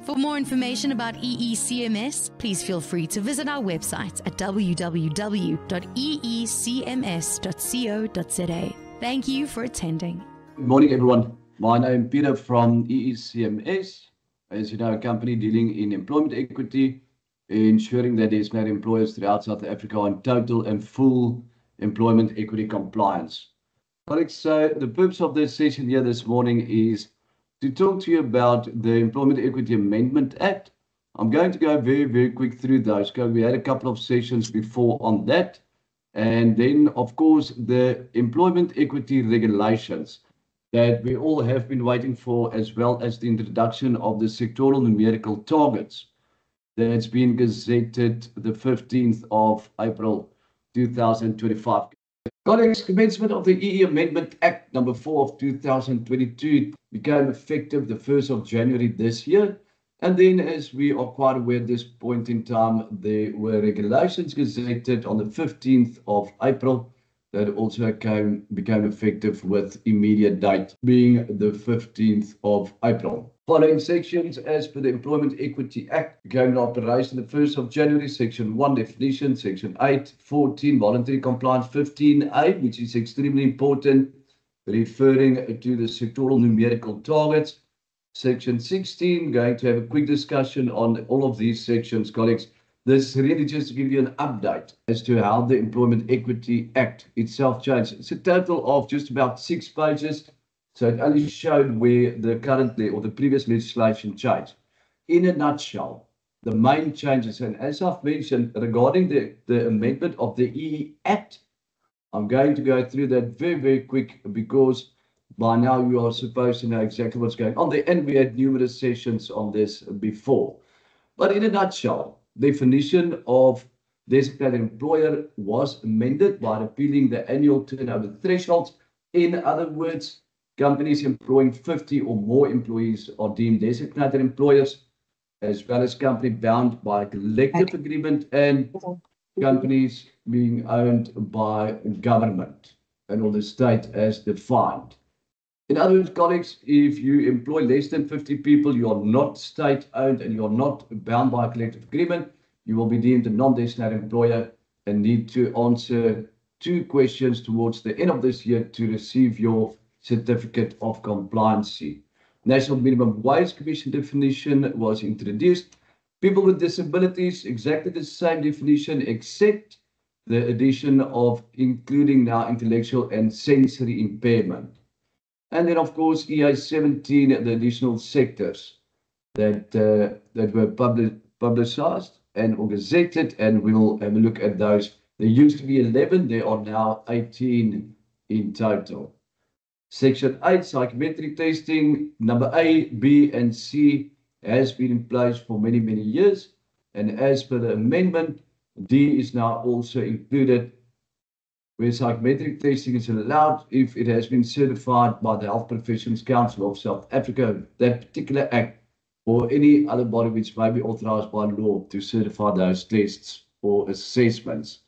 For more information about EECMS, please feel free to visit our website at www.eecms.co.za. Thank you for attending. Good morning, everyone. My name is Peter from EECMS. As you know, a company dealing in employment equity, ensuring that there's made employers throughout South Africa on total and full employment equity compliance. Colleagues, so the purpose of this session here this morning is to talk to you about the Employment Equity Amendment Act. I'm going to go very quick through those because we had a couple of sessions before on that. And then, of course, the employment equity regulations that we all have been waiting for, as well as the introduction of the sectoral numerical targets that's been gazetted the 15th of April 2025. Colleagues, commencement of the EE Amendment Act number 4 of 2022 became effective the 1st of January this year. And then, as we are quite aware at this point in time, there were regulations gazetted on the 15th of April that also became effective with immediate date being the 15th of April. Following sections as per the Employment Equity Act became in operation the 1st of January, Section 1 definition, Section 8, 14 voluntary compliance, 15A, which is extremely important, referring to the sectoral numerical targets. Section 16, going to have a quick discussion on all of these sections, colleagues. This is really just to give you an update as to how the Employment Equity Act itself changed. It's a total of just about 6 pages. So it only showed where the currently or the previous legislation changed. In a nutshell, the main changes, and as I've mentioned regarding the amendment of the EE Act, I'm going to go through that very quick because by now you are supposed to know exactly what's going on there, and we had numerous sessions on this before. But in a nutshell, definition of designated employer was amended by repealing the annual turnover thresholds. In other words, companies employing 50 or more employees are deemed designated employers, as well as companies bound by a collective agreement and companies being owned by government and or the state as defined. In other words, colleagues, if you employ less than 50 people, you are not state-owned and you are not bound by a collective agreement, you will be deemed a non-designated employer and need to answer 2 questions towards the end of this year to receive your certificate of compliancy. National Minimum Wage Commission definition was introduced. People with disabilities, exactly the same definition, except the addition of including now intellectual and sensory impairment. And then, of course, EA 17, the additional sectors that were publicized and gazetted, and we'll have a look at those. There used to be 11, there are now 18 in total. Section 8, psychometric testing, number A, B, and C has been in place for many years. And as per the amendment, D is now also included, where psychometric testing is allowed if it has been certified by the Health Professions Council of South Africa, that particular act, or any other body which may be authorized by law to certify those tests or assessments.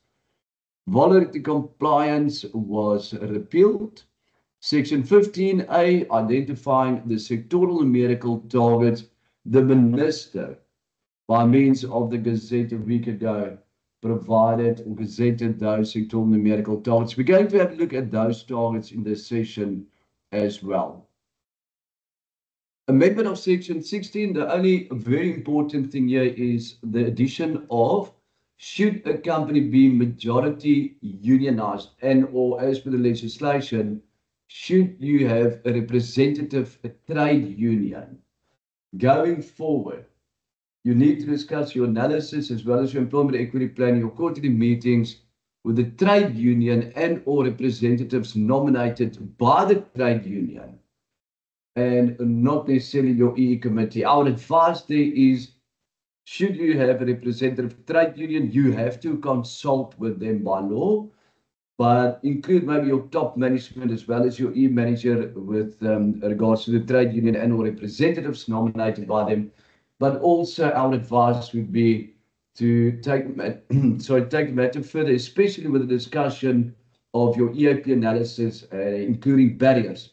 Voluntary compliance was repealed. Section 15A, identifying the sectoral numerical targets, the minister, by means of the Gazette a week ago, provided or gazetted those sectoral numerical targets. We're going to have a look at those targets in this session as well. Amendment of Section 16, the only very important thing here is the addition of, should a company be majority unionized and or as per the legislation, should you have a representative, a trade union. Going forward, you need to discuss your analysis as well as your employment equity plan, your quarterly meetings with the trade union and or representatives nominated by the trade union and not necessarily your EE committee. Our advice there is, should you have a representative trade union, you have to consult with them by law, but include maybe your top management as well as your EE manager with regards to the trade union and or representatives nominated by them. But also our advice would be to take the matter further, especially with the discussion of your EAP analysis, including barriers,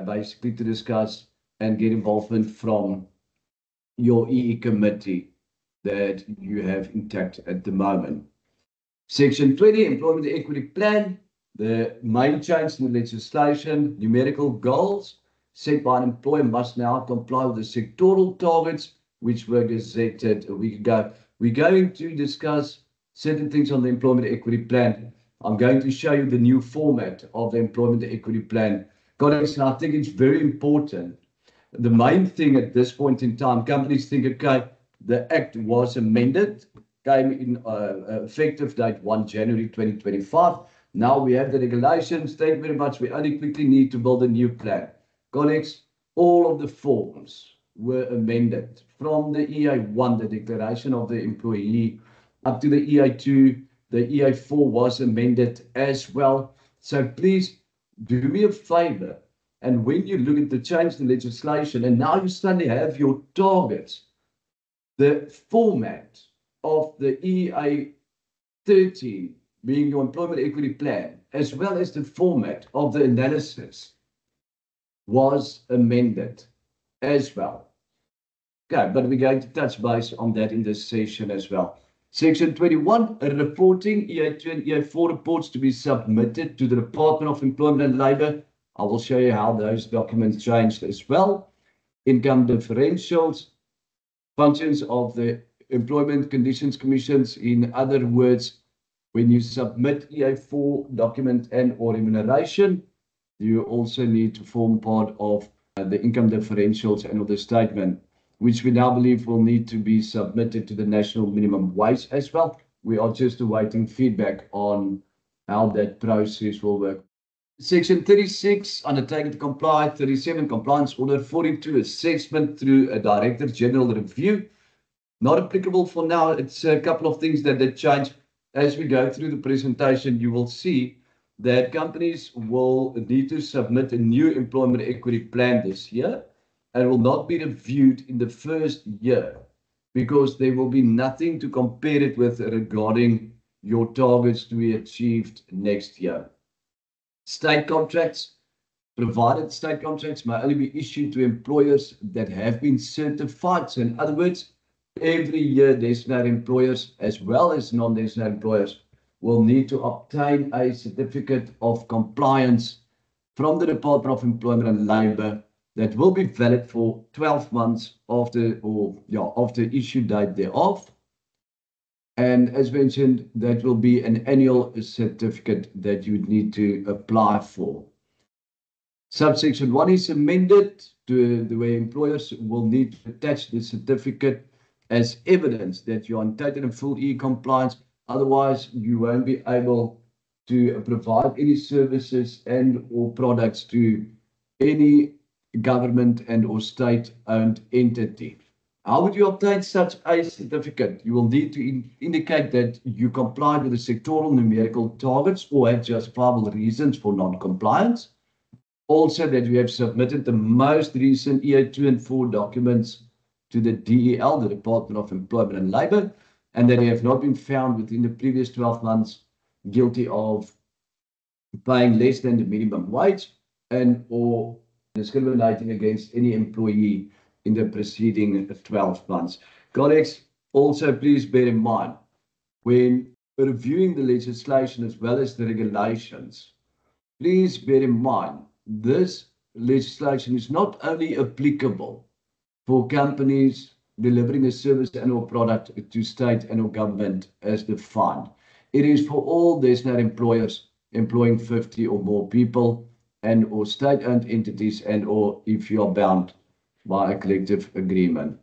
basically to discuss and get involvement from your EE committee that you have intact at the moment. Section 20, Employment Equity Plan. The main change in the legislation, numerical goals set by an employer must now comply with the sectoral targets which were gazetted a week ago. We're going to discuss certain things on the Employment Equity Plan. I'm going to show you the new format of the Employment Equity Plan. Colleagues, and I think it's very important. The main thing at this point in time, companies think, okay, the Act was amended, came in effective date 1 January 2025. Now we have the regulations. Thank you very much. We only quickly need to build a new plan. Colleagues, all of the forms were amended from the EA1, the declaration of the employee, up to the EA2. The EA4 was amended as well. So please do me a favor. And when you look at the change in legislation, and now you suddenly have your targets, the format of the EA 13 being your employment equity plan, as well as the format of the analysis was amended as well. Okay, but we're going to touch base on that in this session as well. Section 21, reporting EA2 and EA4 reports to be submitted to the Department of Employment and Labour. I will show you how those documents changed as well. Income differentials, functions of the Employment Conditions Commissions. In other words, when you submit EA4 document and or remuneration, you also need to form part of the income differentials and of the statement, which we now believe will need to be submitted to the national minimum wage as well. We are just awaiting feedback on how that process will work. Section 36, undertaking to comply. 37, compliance order. 42, assessment through a Director General review. Not applicable for now. It's a couple of things that change. As we go through the presentation, you will see that companies will need to submit a new employment equity plan this year and will not be reviewed in the first year because there will be nothing to compare it with regarding your targets to be achieved next year. State contracts, provided state contracts may only be issued to employers that have been certified. So in other words, every year designated employers as well as non-designated employers will need to obtain a certificate of compliance from the Department of Employment and Labour that will be valid for 12 months after issue date thereof. And as mentioned, that will be an annual certificate that you would need to apply for. Subsection 1 is amended to the way employers will need to attach the certificate as evidence that you are in total and full e-compliance. Otherwise, you won't be able to provide any services and or products to any government and or state-owned entity. How would you obtain such a certificate? You will need to indicate that you complied with the sectoral numerical targets or have justifiable reasons for non-compliance. Also, that you have submitted the most recent EA2 and 4 documents to the DEL, the Department of Employment and Labour, and that they have not been found within the previous 12 months guilty of paying less than the minimum wage and or discriminating against any employee in the preceding 12 months. Colleagues, also please bear in mind, when reviewing the legislation as well as the regulations, please bear in mind, this legislation is not only applicable for companies delivering a service and or product to state and or government as defined. It is for all designated employers employing 50 or more people and or state-owned entities and or if you are bound by a collective agreement.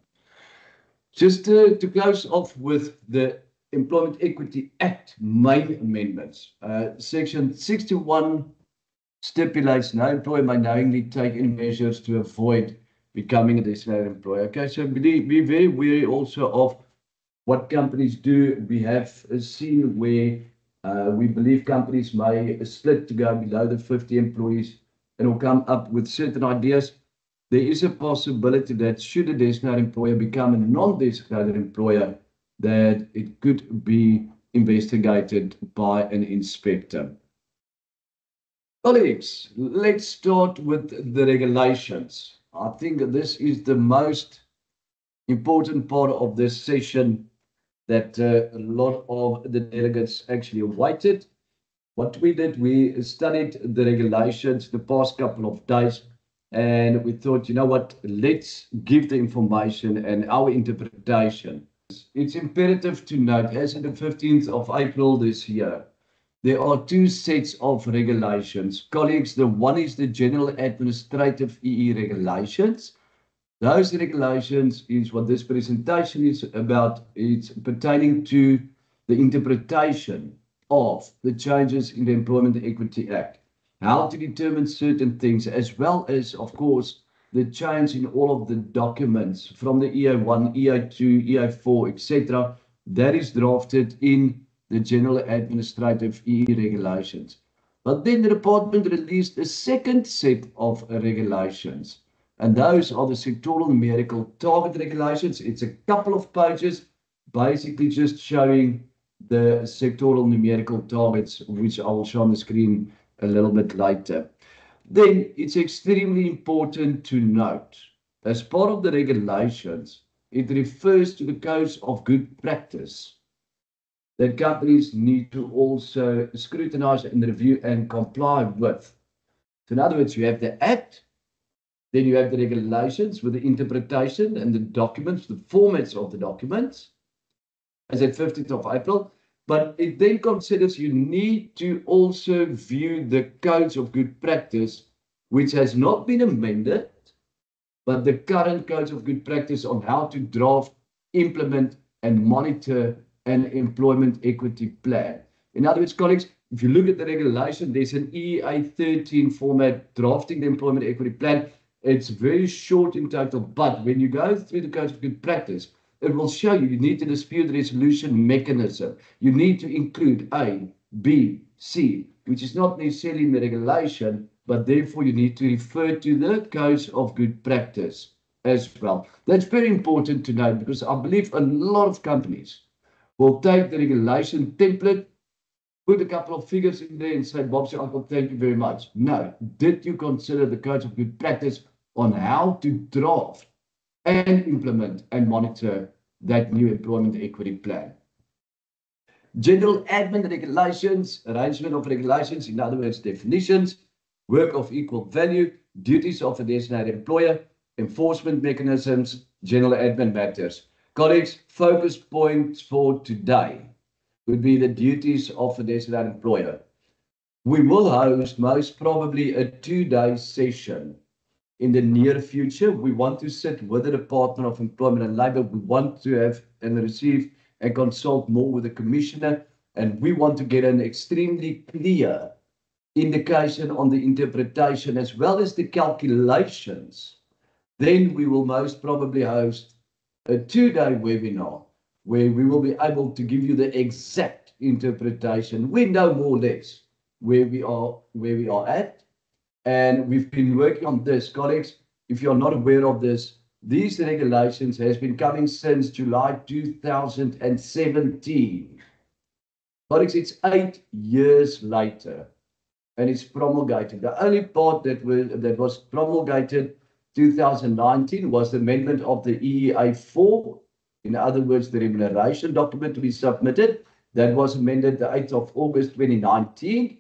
Just to close off with the Employment Equity Act main amendments. Section 61 stipulates no employer may knowingly take any measures to avoid becoming a designated employer. Okay, so be very wary also of what companies do. We have seen where we believe companies may split to go below the 50 employees and will come up with certain ideas. There is a possibility that should a designated employer become a non-designated employer, that it could be investigated by an inspector. Colleagues, let's start with the regulations. I think this is the most important part of this session that a lot of the delegates actually awaited. What we did, we studied the regulations the past couple of days, and we thought, you know what, let's give the information and our interpretation. It's imperative to note, as of the 15th of April this year, there are two sets of regulations. Colleagues, the one is the General Administrative EE regulations. Those regulations is what this presentation is about. It's pertaining to the interpretation of the changes in the Employment Equity Act, how to determine certain things, as well as, of course, the change in all of the documents from the EA1, EA2, EA4, etc. that is drafted in the General Administrative EE regulations. But then the department released a second set of regulations, and those are the sectoral numerical target regulations. It's a couple of pages, basically just showing the sectoral numerical targets, which I will show on the screen a little bit later. Then it's extremely important to note, as part of the regulations, it refers to the codes of good practice that companies need to also scrutinize and review and comply with. So in other words, you have the Act, then you have the regulations with the interpretation and the documents, the formats of the documents, as at 15th of April. But it then considers you need to also view the codes of good practice, which has not been amended, but the current codes of good practice on how to draft, implement, and monitor an employment equity plan. In other words, colleagues, if you look at the regulation, there's an EA13 format drafting the employment equity plan. It's very short in total, but when you go through the codes of good practice, it will show you need a dispute resolution mechanism. You need to include A, B, C, which is not necessarily in the regulation, but therefore you need to refer to the codes of good practice as well. That's very important to note, because I believe a lot of companies will take the regulation template, put a couple of figures in there and say, Bobsy, Uncle, thank you very much. No, did you consider the codes of good practice on how to draft and implement and monitor that new employment equity plan? General admin regulations, arrangement of regulations, in other words, definitions, work of equal value, duties of a designated employer, enforcement mechanisms, general admin matters. Colleagues, focus points for today would be the duties of a designated employer. We will host most probably a 2-day session in the near future. We want to sit with the Department of Employment and Labour. We want to have and receive and consult more with the Commissioner, and we want to get an extremely clear indication on the interpretation as well as the calculations. Then we will most probably host a 2-day webinar where we will be able to give you the exact interpretation. We know more or less where we are at. And we've been working on this, colleagues. If you're not aware of this, these regulations has been coming since July 2017. Colleagues, it's 8 years later, and it's promulgated. The only part that was promulgated 2019 was the amendment of the EEA4. In other words, the remuneration document to be submitted. That was amended the 8th of August 2019.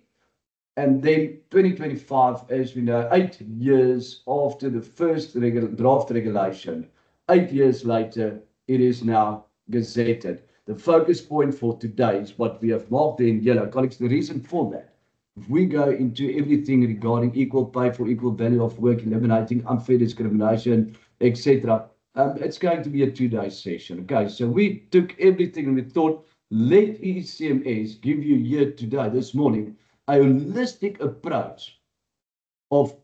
And then 2025, as we know, 8 years after the first draft regulation, 8 years later, it is now gazetted. The focus point for today is what we have marked in yellow. Colleagues, the reason for that, if we go into everything regarding equal pay for equal value of work, eliminating unfair discrimination, etc., it's going to be a 2-day session. Okay, so we took everything and we thought, let ECMS give you here today, this morning, a holistic approach of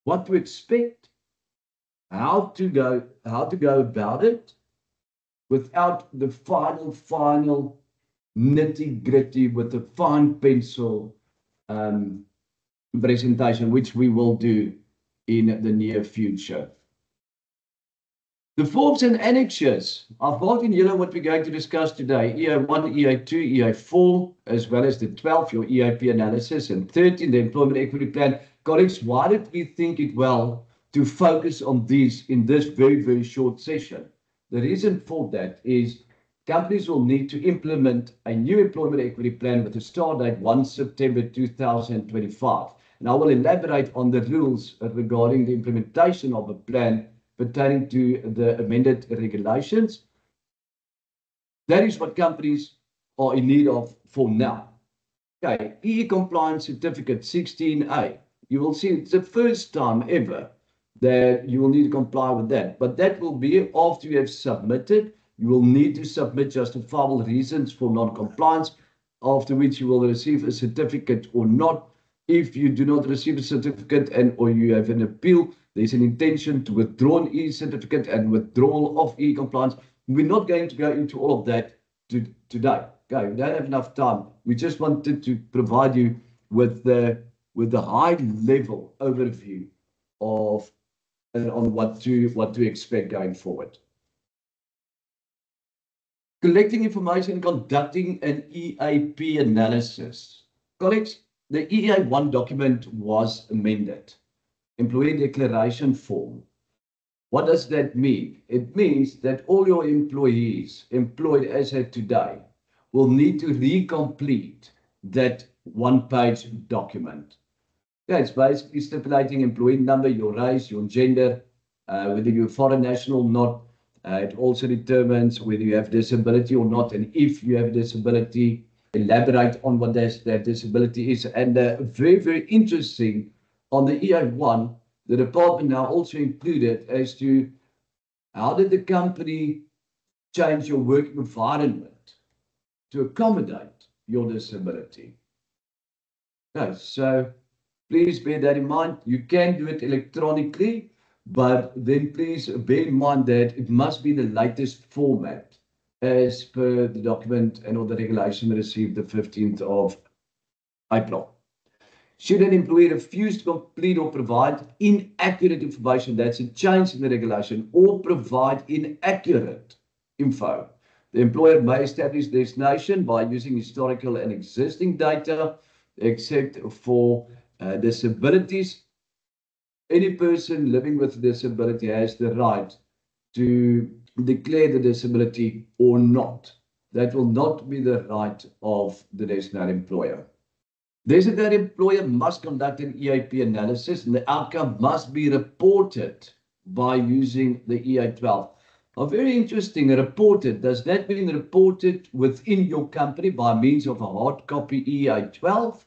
what to expect, how to go about it, without the final nitty-gritty with the fine pencil presentation, which we will do in the near future. The forms and annexures. I've marked in yellow what we're going to discuss today. EA1, EA2, EA4, as well as the 12, your EAP analysis, and 13, the employment equity plan. Colleagues, why did we think it well to focus on these in this very, very short session? The reason for that is companies will need to implement a new employment equity plan with a start date 1 September 2025. And I will elaborate on the rules regarding the implementation of a plan pertaining to the amended regulations. That is what companies are in need of for now. Okay, EE Compliance Certificate 16A. You will see it's the first time ever that you will need to comply with that. But that will be after you have submitted. You will need to submit justifiable reasons for non-compliance, after which you will receive a certificate or not. If you do not receive a certificate or you have an appeal, there's an intention to withdraw an EE certificate and withdrawal of EE compliance. We're not going to go into all of that today. Okay, we don't have enough time. We just wanted to provide you with the high level overview of on what to expect going forward. Collecting information and conducting an EAP analysis. Colleagues, the EA1 document was amended. Employee declaration form. What does that mean? It means that all your employees employed as of today will need to recomplete that one-page document. Yeah, it's basically stipulating employee number, your race, your gender, whether you're a foreign national or not. It also determines whether you have disability or not, and if you have a disability, elaborate on what that disability is. And very, very interesting, on the EA1, the department now also included as to how did the company change your working environment to accommodate your disability. Okay, so please bear that in mind. You can do it electronically, but then please bear in mind that it must be the latest format as per the document and or the regulation received the 15th of April. Should an employee refuse to complete or provide inaccurate information, that's a change in the regulation, or provide inaccurate info, the employer may establish destination by using historical and existing data, except for disabilities. Any person living with a disability has the right to declare the disability or not. That will not be the right of the designated employer. Designated employer must conduct an EAP analysis, and the outcome must be reported by using the EA12. Very interesting, reported. Does that mean reported within your company by means of a hard copy EA12?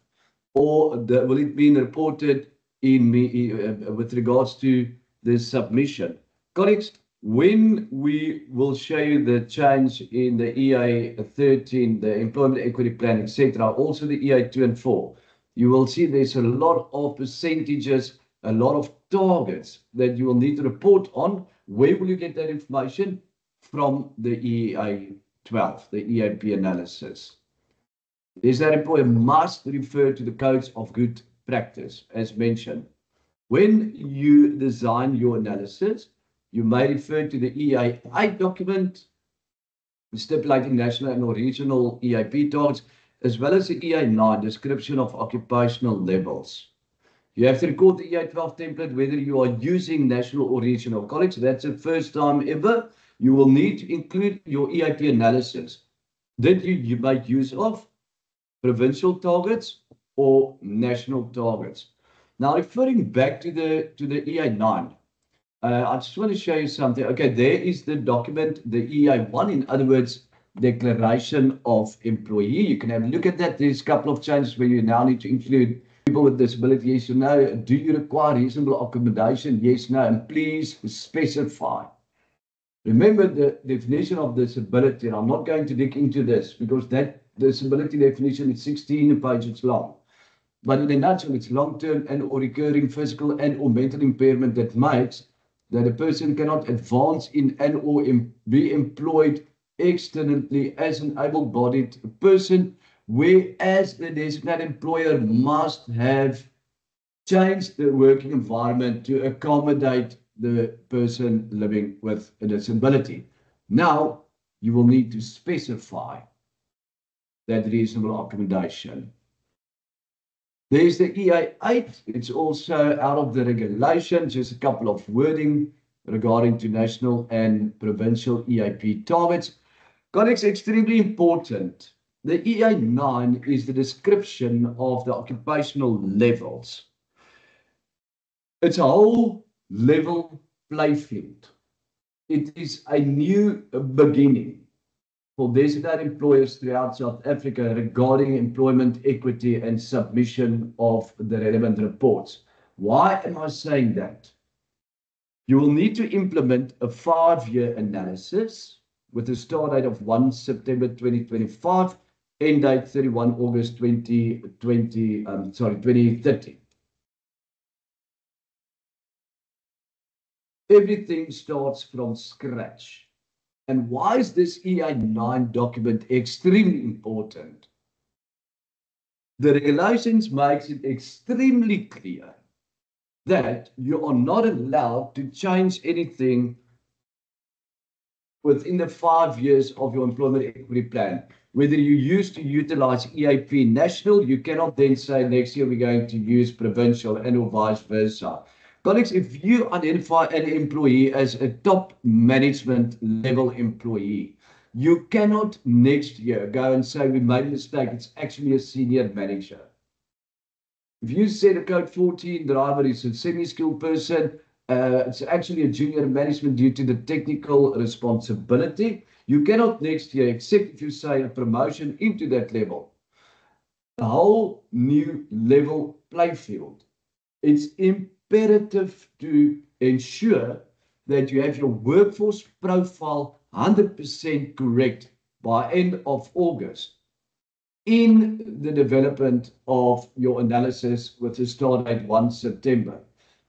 Or will it be reported with regards to the submission? Colleagues, when we will show you the change in the EA13, the Employment Equity Plan, etc., also the EA2 and 4, you will see there's a lot of percentages, a lot of targets that you will need to report on. Where will you get that information? From the EA12, the EAP analysis. Is that employer must refer to the codes of good practice, as mentioned. When you design your analysis, you may refer to the EA8 document, stipulating national and regional EAP targets, as well as the EA9 description of occupational levels. You have to record the EA12 template, whether you are using national or regional. Colleagues, that's the first time ever. You will need to include your EAP analysis that you make use of provincial targets or national targets. Now, referring back to the EA9, I just want to show you something. Okay, there is the document, the EA1, in other words, Declaration of Employee. You can have a look at that. There's a couple of changes where you now need to include people with disability, yes or no. Do you require reasonable accommodation? Yes, no. And please specify. Remember the definition of disability, and I'm not going to dig into this because that disability definition is 16 pages long. But in a nutshell, it's long-term and or recurring physical and or mental impairment that makes that a person cannot advance in and or be employed externally as an able-bodied person, whereas the designated employer must have changed the working environment to accommodate the person living with a disability. Now, you will need to specify that reasonable accommodation. There's the EA8. It's also out of the regulation, just a couple of wording regarding to national and provincial EIP targets. Colleagues, extremely important. The EI9 is the description of the occupational levels. It's a whole level play field. It is a new beginning for designated employers throughout South Africa regarding employment equity and submission of the relevant reports. Why am I saying that? You will need to implement a 5-year analysis with a start date of 1 September 2025, end date 31 August 2030. Everything starts from scratch. And why is this EI9 document extremely important? The regulations makes it extremely clear that you are not allowed to change anything within the 5 years of your employment equity plan. Whether you used to utilize EIP national, you cannot then say next year we're going to use provincial and or vice versa. Colleagues, if you identify an employee as a top management level employee, you cannot next year go and say we made a mistake, it's actually a senior manager. If you said a code 14 driver is a semi-skilled person, it's actually a junior management due to the technical responsibility, you cannot next year, except if you say a promotion into that level, a whole new level play field. It's imperative to ensure that you have your workforce profile 100% correct by end of August in the development of your analysis with the start date 1 September,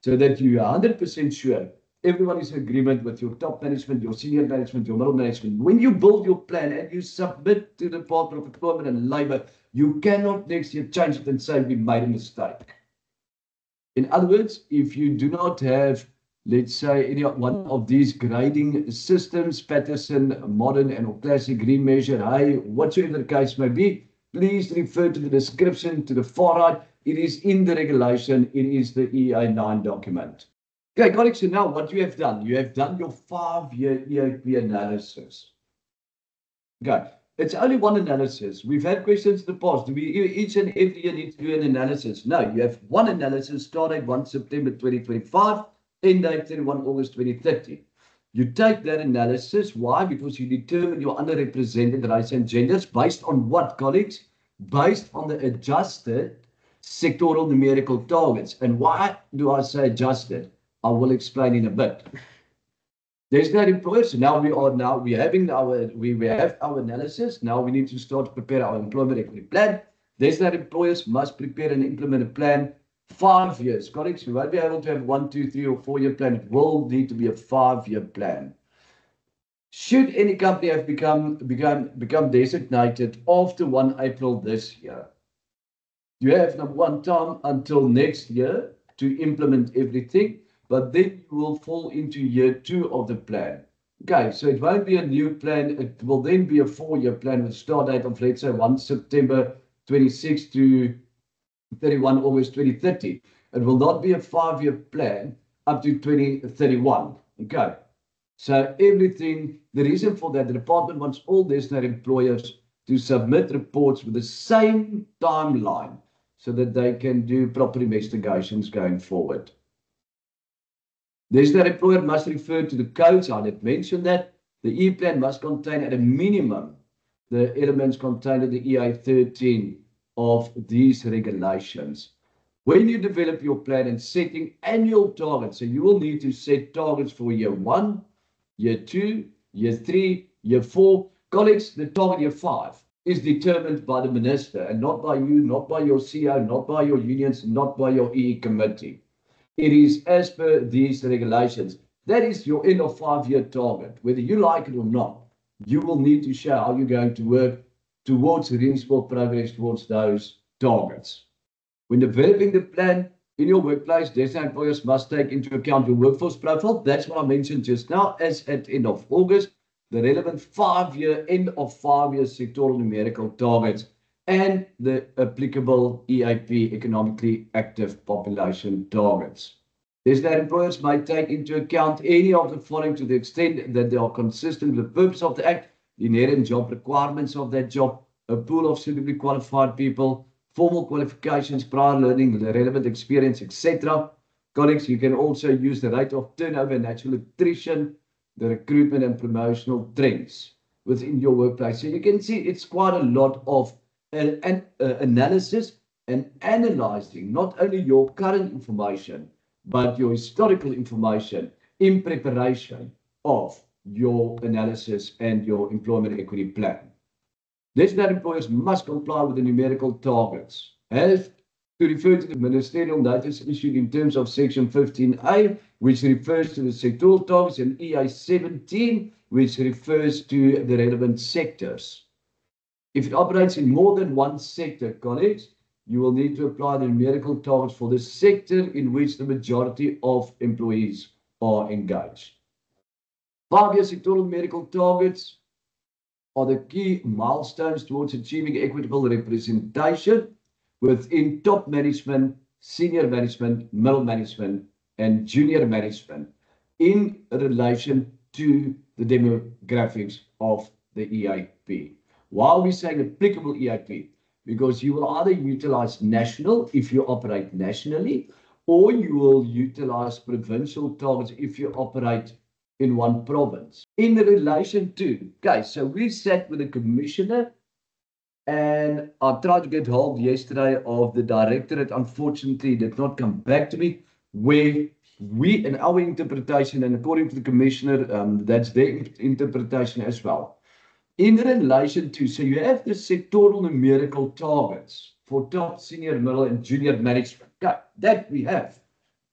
so that you are 100% sure everyone is in agreement with your top management, your senior management, your middle management. When you build your plan and you submit to the Department of Employment and Labour, you cannot next year change it and say we made a mistake. In other words, if you do not have, let's say, any one of these grading systems, Patterson, Modern, and or Classic Green Measure, hey, whatsoever the case may be, please refer to the description to the far right. It is in the regulation. It is the EI9 document. Okay, colleagues, so now what you have done your 5-year EIP analysis. Okay, it's only one analysis. We've had questions in the past. Do we each and every year need to do an analysis? No, you have one analysis, start date 1 September 2025, end date 31 August 2030. You take that analysis. Why? Because you determine your underrepresented race and genders based on what, colleagues? Based on the adjusted sectoral numerical targets. And why do I say adjusted? I will explain in a bit. There's no employers. So now we have our analysis. Now we need to start to prepare our employment equity plan. There's no employers must prepare and implement a plan 5 years. Colleagues, we won't be able to have 1, 2, 3, or 4-year plan. It will need to be a 5-year plan. Should any company have become designated after 1 April this year, you have number one time until next year to implement everything, but then you will fall into year 2 of the plan. Okay, so it won't be a new plan. It will then be a 4-year plan with start date of, let's say, 1 September 26 to 31 August 2030. It will not be a 5-year plan up to 2031. Okay, so everything, the reason for that, the department wants all designated employers to submit reports with the same timeline so that they can do proper investigations going forward. Designated employer must refer to the codes. I did mention that. The E-plan must contain at a minimum the elements contained in the EI 13 of these regulations. When you develop your plan and setting annual targets, so you will need to set targets for year 1, year 2, year 3, year 4. Colleagues, the target year 5 is determined by the minister and not by you, not by your CEO, not by your unions, not by your EE committee. It is as per these regulations. That is your end of 5-year target. Whether you like it or not, you will need to show how you're going to work towards reasonable progress towards those targets. When developing the plan in your workplace, designated employers must take into account your workforce profile. That's what I mentioned just now, as at end of August, the relevant 5-year, end of 5-year sectoral numerical targets, and the applicable EIP, economically active population targets. is that employers might take into account any of the following to the extent that they are consistent with the purpose of the Act, the inherent job requirements of that job, a pool of suitably qualified people, formal qualifications, prior learning, the relevant experience, etc. Colleagues, you can also use the rate of turnover and natural attrition, the recruitment and promotional trends within your workplace. So you can see it's quite a lot of analysis and analyzing not only your current information, but your historical information in preparation of your analysis and your employment equity plan. This that employers must comply with the numerical targets. As to refer to the ministerial notice issued in terms of Section 15A, which refers to the sectoral targets, and EA 17, which refers to the relevant sectors. If it operates in more than one sector, colleagues, you will need to apply the numerical targets for the sector in which the majority of employees are engaged. 5-year sectoral numerical targets are the key milestones towards achieving equitable representation within top management, senior management, middle management, and junior management in relation to the demographics of the EAP. Why are we saying applicable EAP? Because you will either utilize national if you operate nationally, or you will utilize provincial targets if you operate in one province. In relation to, okay, so we sat with the commissioner, and I tried to get hold yesterday of the directorate. Unfortunately, did not come back to me, where we, in our interpretation, and according to the commissioner, that's their interpretation as well. In relation to, so you have the sectoral numerical targets for top, senior, middle, and junior management. Okay, that we have.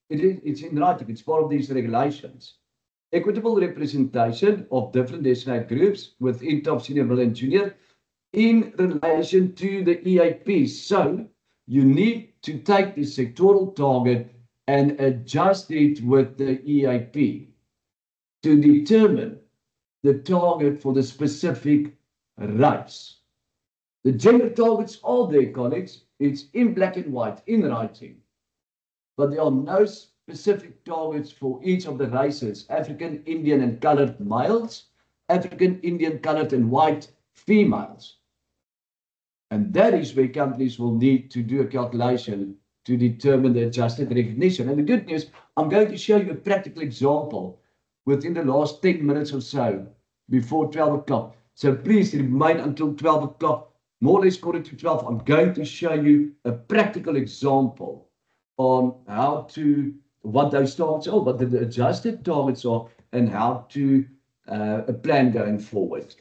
It's in writing. It's part of these regulations. Equitable representation of different designated groups within top, senior, middle, and junior in relation to the EAP. So you need to take the sectoral target and adjust it with the EAP to determine the target for the specific race. The gender targets are there, colleagues. It's in black and white, in writing. But there are no specific targets for each of the races: African, Indian, and colored males, African, Indian, colored, and white females. And that is where companies will need to do a calculation to determine the adjusted recognition. And the good news, I'm going to show you a practical example within the last 10 minutes or so before 12 o'clock. So please remain until 12 o'clock, more or less quarter to 12. I'm going to show you a practical example on how to, what those targets are, what the adjusted targets are, and how to plan going forward.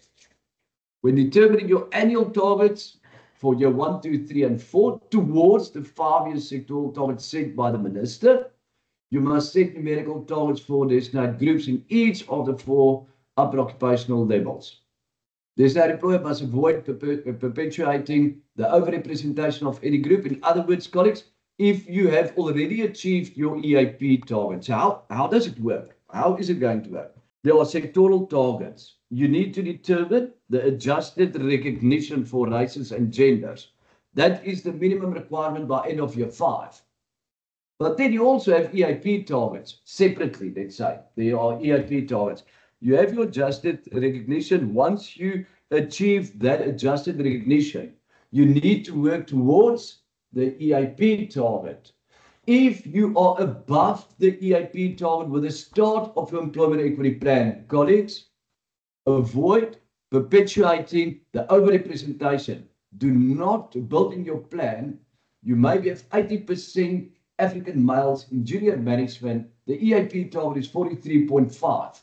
When determining your annual targets for year 1, 2, 3, and 4 towards the 5-year sectoral targets set by the minister, you must set numerical targets for designated groups in each of the 4 upper occupational levels. Designated employer must avoid perpetuating the overrepresentation of any group. In other words, colleagues, if you have already achieved your EAP targets, how does it work? How is it going to work? There are sectoral targets. You need to determine the adjusted recognition for races and genders. That is the minimum requirement by end of year 5. But then you also have EAP targets separately, let's say. There are EAP targets. You have your adjusted recognition. Once you achieve that adjusted recognition, you need to work towards the EAP target. If you are above the EAP target with the start of your employment equity plan, colleagues, avoid perpetuating the overrepresentation. Do not build in your plan. You maybe have 80% African males in junior management. The EAP target is 43.5.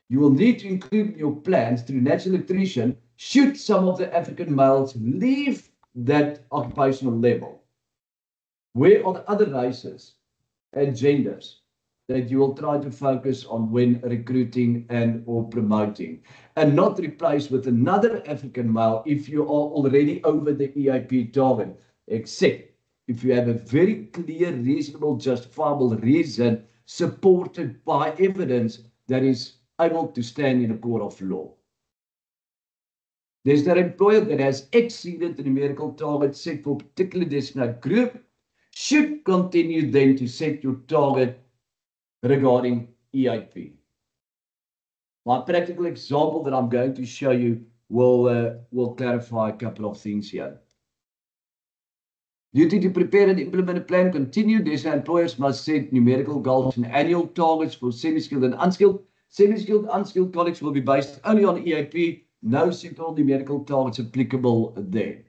You will need to include in your plans through natural attrition should some of the African males leave that occupational level. Where are the other races and genders that you will try to focus on when recruiting and or promoting, and not replace with another African male if you are already over the EAP target, except if you have a very clear, reasonable, justifiable reason supported by evidence that is able to stand in a court of law. There's that employer that has exceeded the numerical target set for a particular designated group should continue then to set your target regarding EIP. My practical example that I'm going to show you will clarify a couple of things here. Duty to prepare and implement a plan continue. These employers must set numerical goals and annual targets for semi-skilled and unskilled. Semi-skilled, unskilled colleagues will be based only on EIP. No sectoral numerical targets applicable there.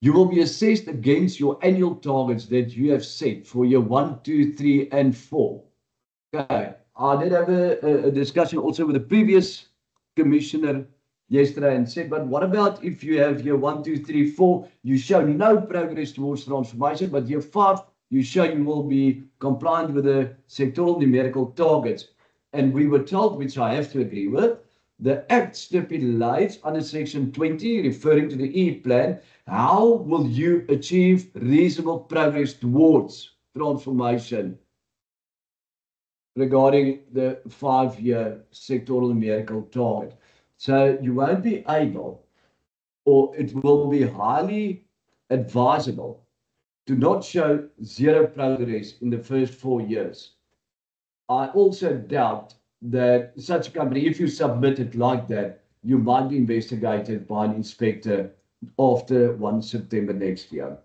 You will be assessed against your annual targets that you have set for year 1, 2, 3, and 4. Okay, I did have a discussion also with the previous commissioner yesterday and said, but what about if you have year 1, 2, 3, 4, you show no progress towards transformation, but year 5, you show you will be compliant with the sectoral numerical targets. And we were told, which I have to agree with, the Act stipulates under Section 20, referring to the E plan, how will you achieve reasonable progress towards transformation regarding the 5-year sectoral numerical target. So you won't be able, or it will be highly advisable, to not show zero progress in the first 4 years. I also doubt that such a company, if you submit it like that, you might be investigated by an inspector after 1 September next year.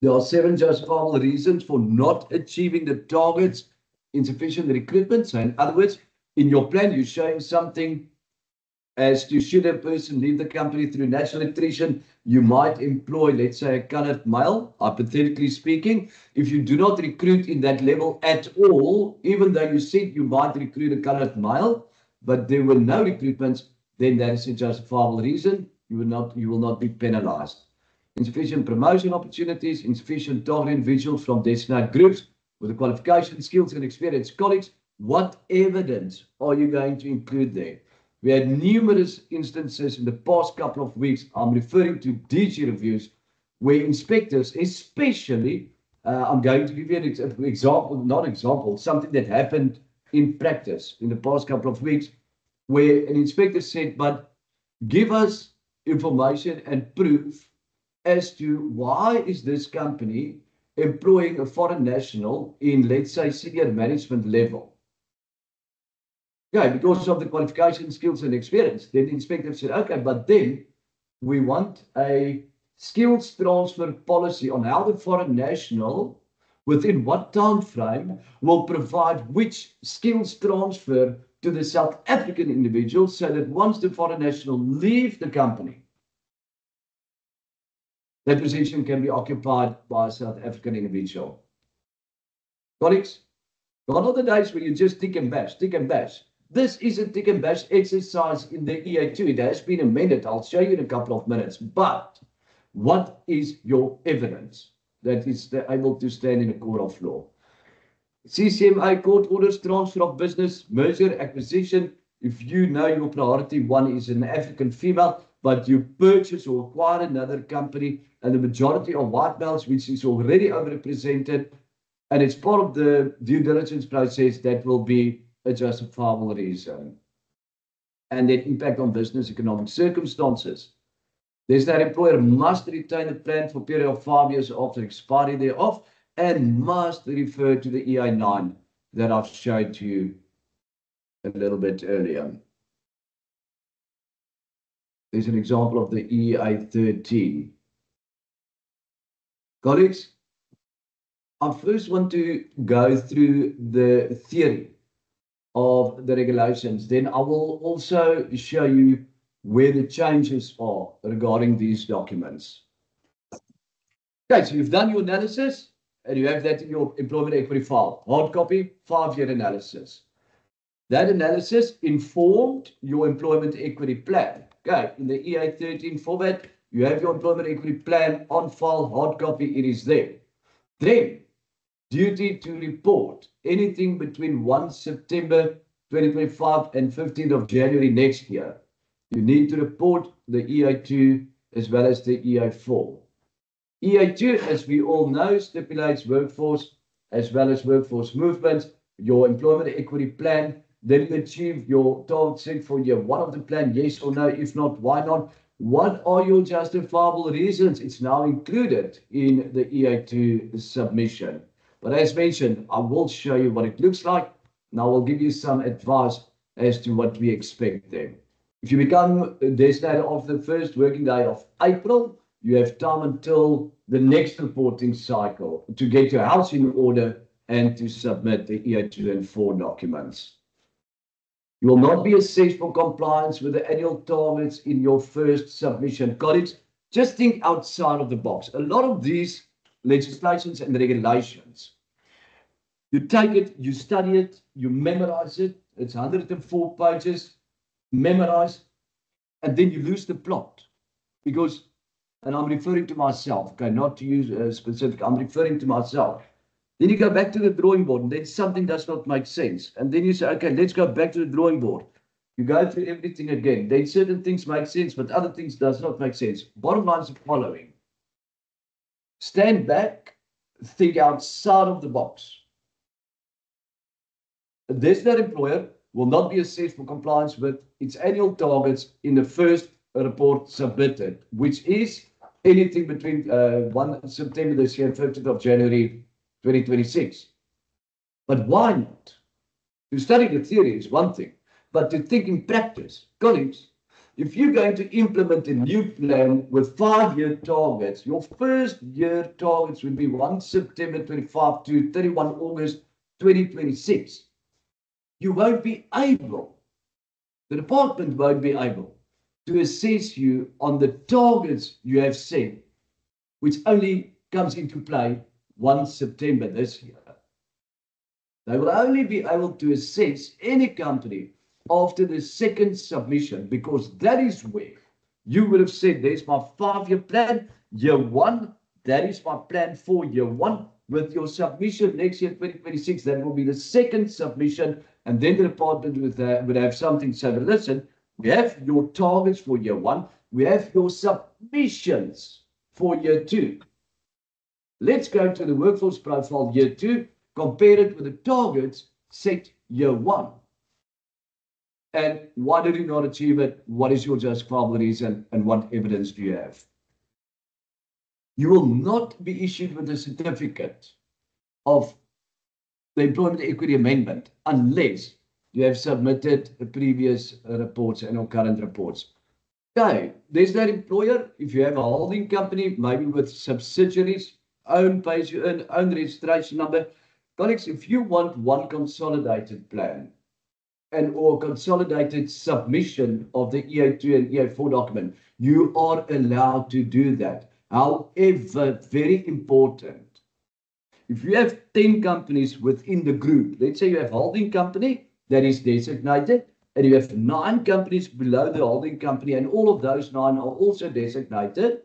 There are 7 justifiable reasons for not achieving the targets: insufficient recruitment. So in other words, in your plan, you're showing something as to should a person leave the company through natural attrition, you might employ, let's say, a colored male, hypothetically speaking. If you do not recruit in that level at all, even though you said you might recruit a colored male, but there were no recruitments, then that is a justifiable reason. You will not be penalized. Insufficient promotion opportunities, insufficient target individuals from designated groups with the qualifications, skills, and experienced colleagues. What evidence are you going to include there? We had numerous instances in the past couple of weeks, I'm referring to DG reviews, where inspectors, especially, I'm going to give you an example, something that happened in practice in the past couple of weeks, where an inspector said, but give us information and proof as to why is this company employing a foreign national in, let's say, senior management level. Okay, because of the qualifications, skills, and experience. Then the inspector said, okay, but then we want a skills transfer policy on how the foreign national, within what time frame, will provide which skills transfer to the South African individual, so that once the foreign national leave the company, that position can be occupied by a South African individual. Colleagues, gone are the days where you just tick and bash, tick and bash. This is a tick and bash exercise in the EA2. It has been amended. I'll show you in a couple of minutes. But what is your evidence that is able to stand in a court of law? CCMA, court orders, transfer of business, merger, acquisition. If you know your priority one is an African female, but you purchase or acquire another company, and the majority are white males, which is already overrepresented, and it's part of the due diligence process, that will be a justifiable reason. And then impact on business economic circumstances. There's that employer must retain the plan for a period of 5 years after expiry thereof, and must refer to the EI9 that I've showed to you a little bit earlier. There's an example of the EI13. Colleagues, I first want to go through the theory of the regulations. Then I will also show you where the changes are regarding these documents. Okay, so you've done your analysis, and you have that in your employment equity file. Hard copy, 5-year analysis. That analysis informed your employment equity plan. Okay, in the EI13 format, you have your employment equity plan on file, hard copy, it is there. Then, duty to report anything between 1 September 2025 and 15th of January next year. You need to report the EI2 as well as the EI4. EI2, as we all know, stipulates workforce as well as workforce movements, your employment equity plan. Then you achieve your target set for year 1 of the plan, yes or no? If not, why not? What are your justifiable reasons? It's now included in the EI2 submission. But as mentioned, I will show you what it looks like. Now I'll give you some advice as to what we expect there. If you become a designator after the first working day of April, you have time until the next reporting cycle to get your house in order and to submit the EA2 and 4 documents. You will not be assessed for compliance with the annual targets in your first submission. Colleagues, just think outside of the box. A lot of these legislations and regulations, you take it, you study it, you memorize it. It's 104 pages, memorize, and then you lose the plot. Because, and I'm referring to myself, okay, not to use a specific, I'm referring to myself. Then you go back to the drawing board, and then something does not make sense. And then you say, okay, let's go back to the drawing board. You go through everything again. Then certain things make sense, but other things does not make sense. Bottom line is the following. Stand back, think outside of the box. A designated employer will not be assessed for compliance with its annual targets in the first report submitted, which is anything between 1 September this year and 15th of January 2026. But why not? To study the theory is one thing, but to think in practice, colleagues, if you're going to implement a new plan with 5-year targets, your first year targets would be 1 September 25 to 31 August 2026. You won't be able, the department won't be able to assess you on the targets you have set, which only comes into play 1 September this year. They will only be able to assess any company after the second submission, because that is where you would have said, there's my 5-year plan, year 1, that is my plan for year 1. With your submission next year, 2026, that will be the second submission, and then the department would have something to say, listen, we have your targets for year 1, we have your submissions for year 2. Let's go to the workforce profile year 2, compare it with the targets set year 1. And why did you not achieve it? What is your justifiable reason, and what evidence do you have? You will not be issued with a certificate of the Employment Equity Amendment unless you have submitted the previous reports and or current reports. Okay, there's that employer. If you have a holding company, maybe with subsidiaries, own pay-as-you-earn, own registration number. Colleagues, if you want one consolidated plan and or consolidated submission of the EA2 and EA4 document, you are allowed to do that. However, very important, if you have 10 companies within the group, let's say you have a holding company that is designated, and you have 9 companies below the holding company, and all of those 9 are also designated,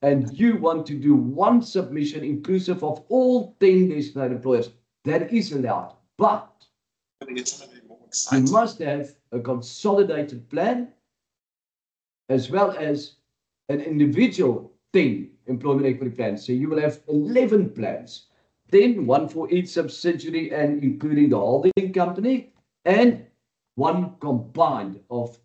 and you want to do one submission inclusive of all 10 designated employers, that is allowed. But you must have a consolidated plan as well as an individual 10 employment equity plans. So you will have 11 plans, 10, one for each subsidiary and including the holding company, and one combined of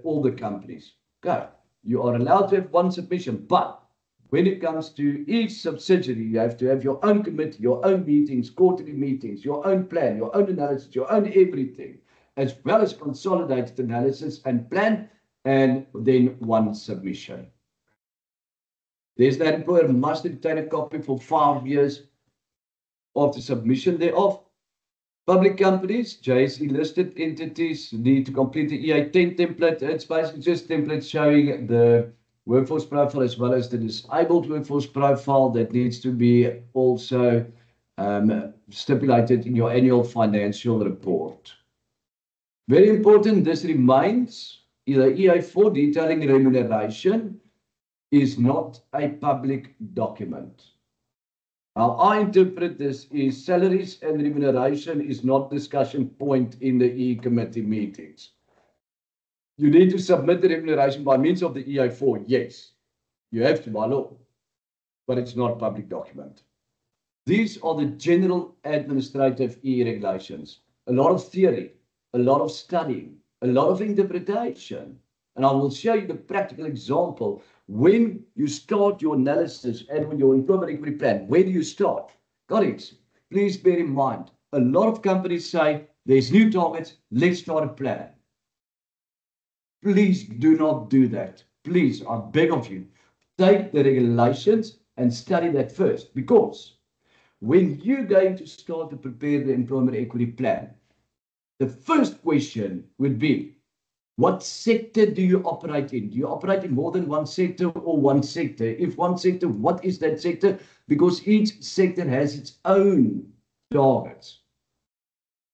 all the companies. Okay, you are allowed to have one submission, but when it comes to each subsidiary, you have to have your own committee, your own meetings, quarterly meetings, your own plan, your own analysis, your own everything, as well as consolidated analysis and plan, and then one submission. There's that employer must obtain a copy for 5 years after submission thereof. Public companies, JSE listed entities need to complete the EA10 template. It's basically just templates showing the workforce profile as well as the disabled workforce profile that needs to be also stipulated in your annual financial report. Very important, this remains, either EA4 detailing remuneration is not a public document. How I interpret this is salaries and remuneration is not discussion point in the EE committee meetings. You need to submit the remuneration by means of the EA4, yes. You have to by law, but it's not a public document. These are the general administrative EE regulations. A lot of theory, a lot of studying, a lot of interpretation. And I will show you the practical example. When you start your analysis and when your employment equity plan, where do you start? Colleagues, please bear in mind, a lot of companies say, there's new targets, let's start a plan. Please do not do that. Please, I beg of you, take the regulations and study that first, because when you're going to start to prepare the employment equity plan, the first question would be, what sector do you operate in? Do you operate in more than one sector or one sector? If one sector, what is that sector? Because each sector has its own targets.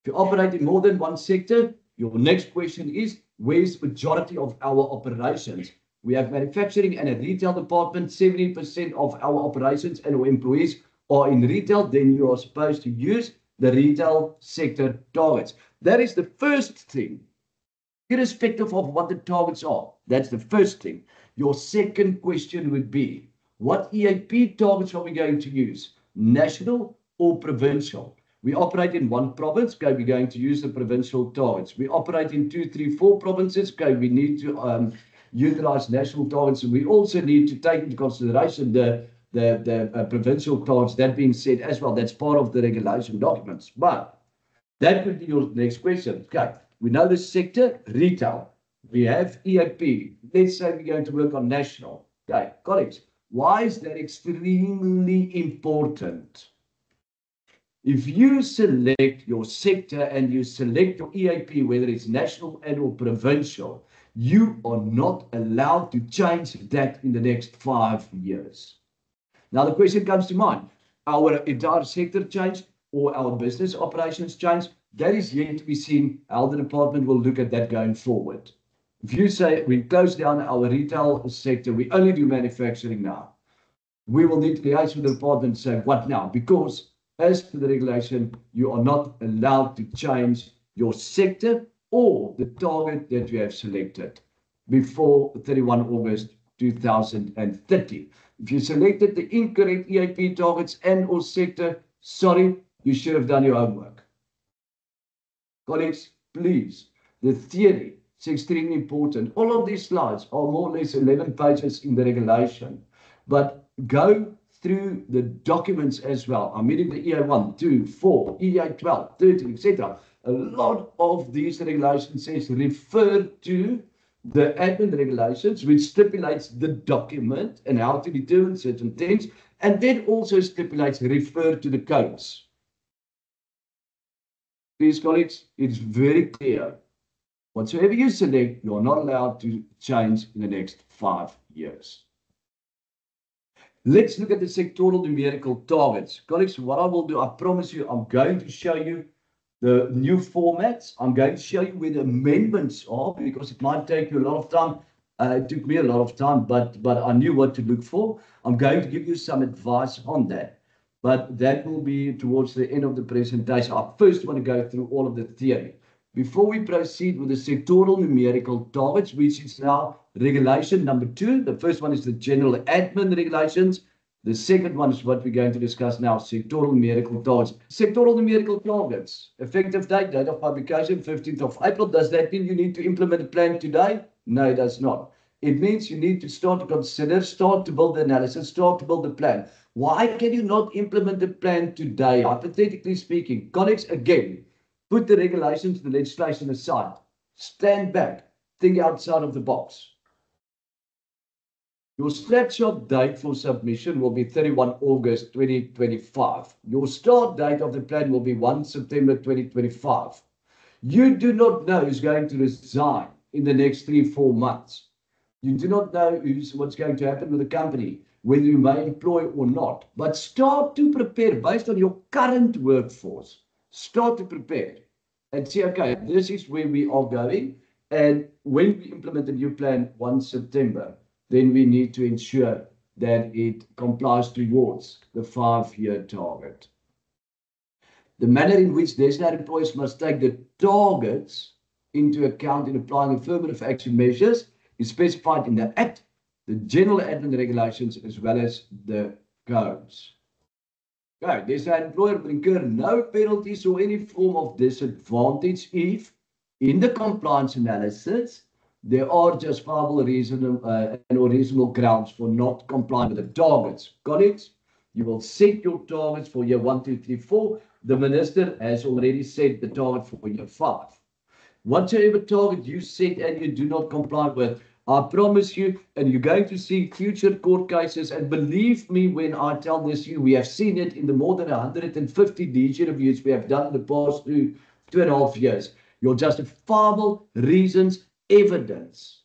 If you operate in more than one sector, your next question is, where's the majority of our operations? We have manufacturing and a retail department. 70% of our operations and our employees are in retail. Then you are supposed to use the retail sector targets. That is the first thing. Irrespective of what the targets are. That's the first thing. Your second question would be, what EAP targets are we going to use? National or provincial? We operate in one province, okay, we're going to use the provincial targets. We operate in 2, 3, 4 provinces, okay, we need to utilize national targets. And we also need to take into consideration the provincial targets. That being said as well, that's part of the regulation documents. But that would be your next question. Okay. We know the sector, retail. We have EAP. Let's say we're going to work on national. Okay, colleagues, why is that extremely important? If you select your sector and you select your EAP, whether it's national and or provincial, you are not allowed to change that in the next 5 years. Now, the question comes to mind, our entire sector changed or our business operations changed? That is yet to be seen how the department will look at that going forward. If you say we close down our retail sector, we only do manufacturing now, we will need to liaise with the department and say, what now? Because as per the regulation, you are not allowed to change your sector or the target that you have selected before 31 August 2030. If you selected the incorrect EAP targets and or sector, sorry, you should have done your homework. Colleagues, please, the theory is extremely important. All of these slides are more or less 11 pages in the regulation, but go through the documents as well. I'm meaning the EA1, 2, 4, EA12, 13, etc. A lot of these regulations says refer to the admin regulations, which stipulates the document and how to determine certain things, and then also stipulates refer to the codes. Please, colleagues, it's very clear. Whatsoever you select, you're not allowed to change in the next 5 years. Let's look at the sectoral numerical targets. Colleagues, what I will do, I promise you, I'm going to show you the new formats. I'm going to show you where the amendments are, because it might take you a lot of time. It took me a lot of time, but I knew what to look for. I'm going to give you some advice on that. But that will be towards the end of the presentation. I first want to go through all of the theory. Before we proceed with the sectoral numerical targets, which is now regulation number 2. The first one is the general admin regulations. The second one is what we're going to discuss now, sectoral numerical targets. Sectoral numerical targets, effective date of publication, 15th of April. Does that mean you need to implement a plan today? No, it does not. It means you need to start to consider, start to build the analysis, start to build the plan. Why can you not implement the plan today? Hypothetically speaking, colleagues, again, put the regulations, the legislation aside. Stand back. Think outside of the box. Your snapshot date for submission will be 31 August 2025. Your start date of the plan will be 1 September 2025. You do not know who's going to resign in the next 3-4 months. You do not know what's going to happen with the company, whether you may employ or not. But start to prepare based on your current workforce. Start to prepare and say, okay, this is where we are going. And when we implement the new plan 1 September, then we need to ensure that it complies towards the 5-year target. The manner in which designated employers must take the targets into account in applying affirmative action measures is specified in the Act, the general admin regulations, as well as the codes. Okay, designated employer will incur no penalties or any form of disadvantage if, in the compliance analysis, there are justifiable reasonable grounds for not complying with the targets. Colleagues, You will set your targets for year 1, 2, 3, 4. The minister has already set the target for year 5. Whatever target you set and you do not comply with, I promise you, and you're going to see future court cases. And believe me when I tell this to you, we have seen it in the more than 150 DG reviews we have done in the past 2.5 years. Your justifiable reasons, evidence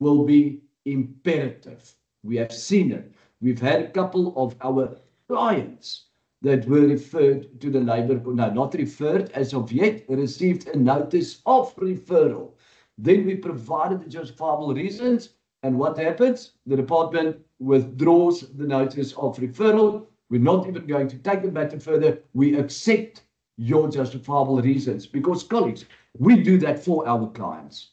will be imperative. We have seen it. We've had a couple of our clients that were referred to the labor, no, not referred as of yet, received a notice of referral. Then we provided the justifiable reasons, and what happens? The department withdraws the notice of referral. We're not even going to take the matter further. We accept your justifiable reasons because, colleagues, we do that for our clients.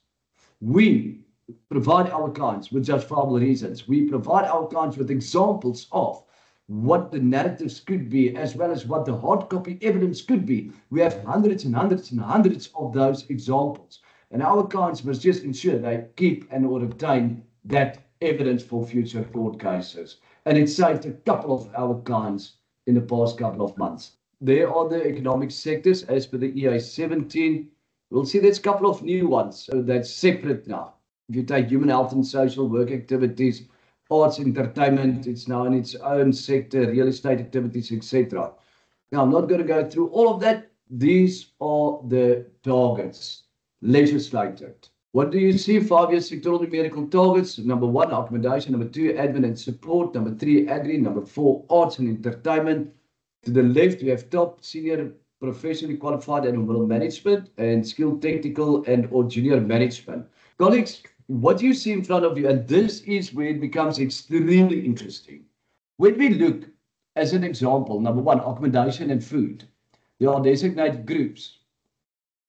We provide our clients with justifiable reasons. We provide our clients with examples of what the narratives could be, as well as what the hard copy evidence could be. We have hundreds and hundreds and hundreds of those examples. And our clients must just ensure they keep and or obtain that evidence for future court cases. And it saved a couple of our clients in the past couple of months. There are the economic sectors as per the EA 17. We'll see there's a couple of new ones. So that's separate now. If you take human health and social work activities, arts, entertainment, it's now in its own sector, real estate activities, etc. Now, I'm not going to go through all of that. These are the targets legislated. What do you see? 5-year sectoral numerical targets. Number 1, accommodation. Number 2, admin and support. Number 3, agri. Number 4, arts and entertainment. To the left, we have top, senior, professionally qualified and middle management, and skilled technical and or junior management. Colleagues, what you see in front of you, and this is where it becomes extremely interesting. When we look, as an example, number 1, accommodation and food, there are designated groups.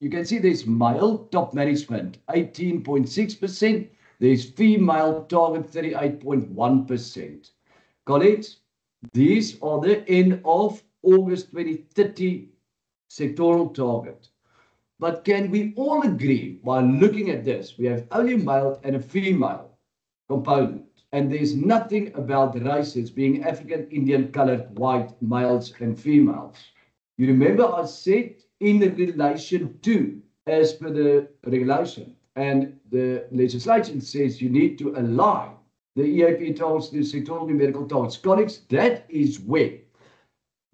You can see there's male top management, 18.6%. There's female target, 38.1%. Colleagues, these are the end of August 2030 sectoral target. But can we all agree, by looking at this, we have only male and a female component, and there's nothing about the races being African, Indian, colored, white, males and females. You remember I said in relation to, as per the regulation, and the legislation says you need to align the EAP targets to sectoral numerical targets. Colleagues, that is where,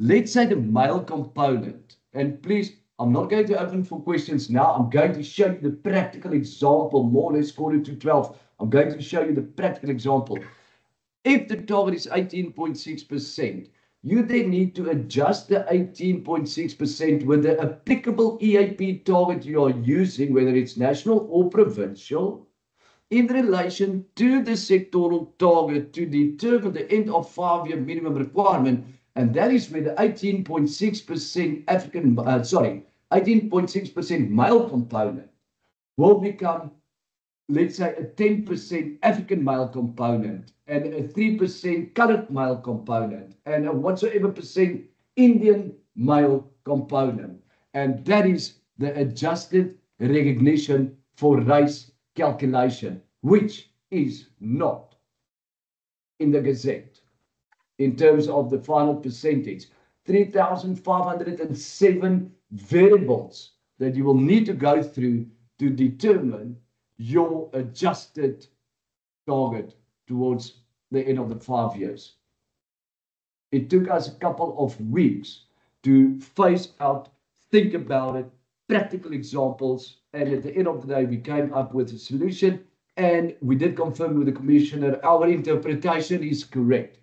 let's say the male component, and please, I'm not going to open for questions now. I'm going to show you the practical example, more or less 4 to 12. I'm going to show you the practical example. If the target is 18.6%, you then need to adjust the 18.6% with the applicable EAP target you are using, whether it's national or provincial, in relation to the sectoral target to determine the end of 5-year minimum requirement. And that is where the 18.6% 18.6% male component will become, let's say, a 10% African male component and a 3% colored male component and a whatsoever percent Indian male component. And that is the adjusted recognition for race calculation, which is not in the Gazette. In terms of the final percentage, 3,507 variables that you will need to go through to determine your adjusted target towards the end of the 5 years. It took us a couple of weeks to phase out, think about it, practical examples, and at the end of the day, we came up with a solution, and we did confirm with the commissioner, our interpretation is correct.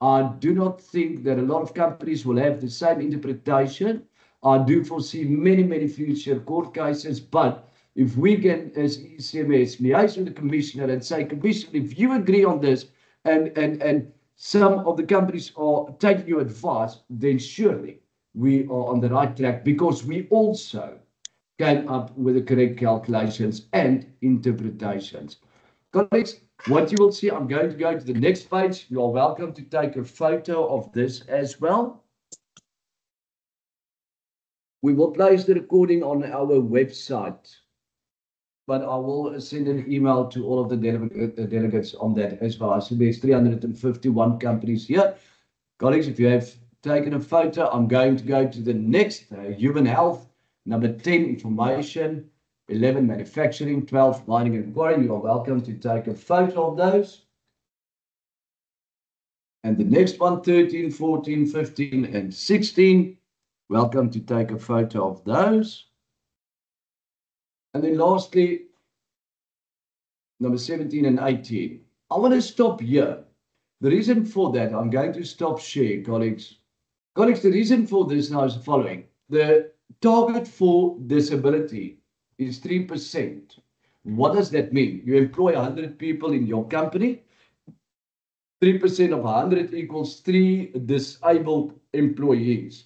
I do not think that a lot of companies will have the same interpretation. I do foresee many, many future court cases, but if we can, as ECMS, liaise with the commissioner and say, Commissioner, if you agree on this and some of the companies are taking your advice, then surely we are on the right track because we also came up with the correct calculations and interpretations. Colleagues, what you will see, I'm going to go to the next page. You are welcome to take a photo of this as well. We will place the recording on our website. but I will send an email to all of the delegates on that as well. So there's 351 companies here. Colleagues, if you have taken a photo, I'm going to go to the next, human health, number 10, information, 11, manufacturing, 12, mining and quarry. You are welcome to take a photo of those. And the next one, 13, 14, 15, and 16, welcome to take a photo of those. And then lastly, number 17 and 18. I want to stop here. The reason for that, I'm going to stop share, colleagues. Colleagues, the reason for this now is the following. The target for disability is 3%. What does that mean? You employ 100 people in your company. 3% of 100 equals 3 disabled employees.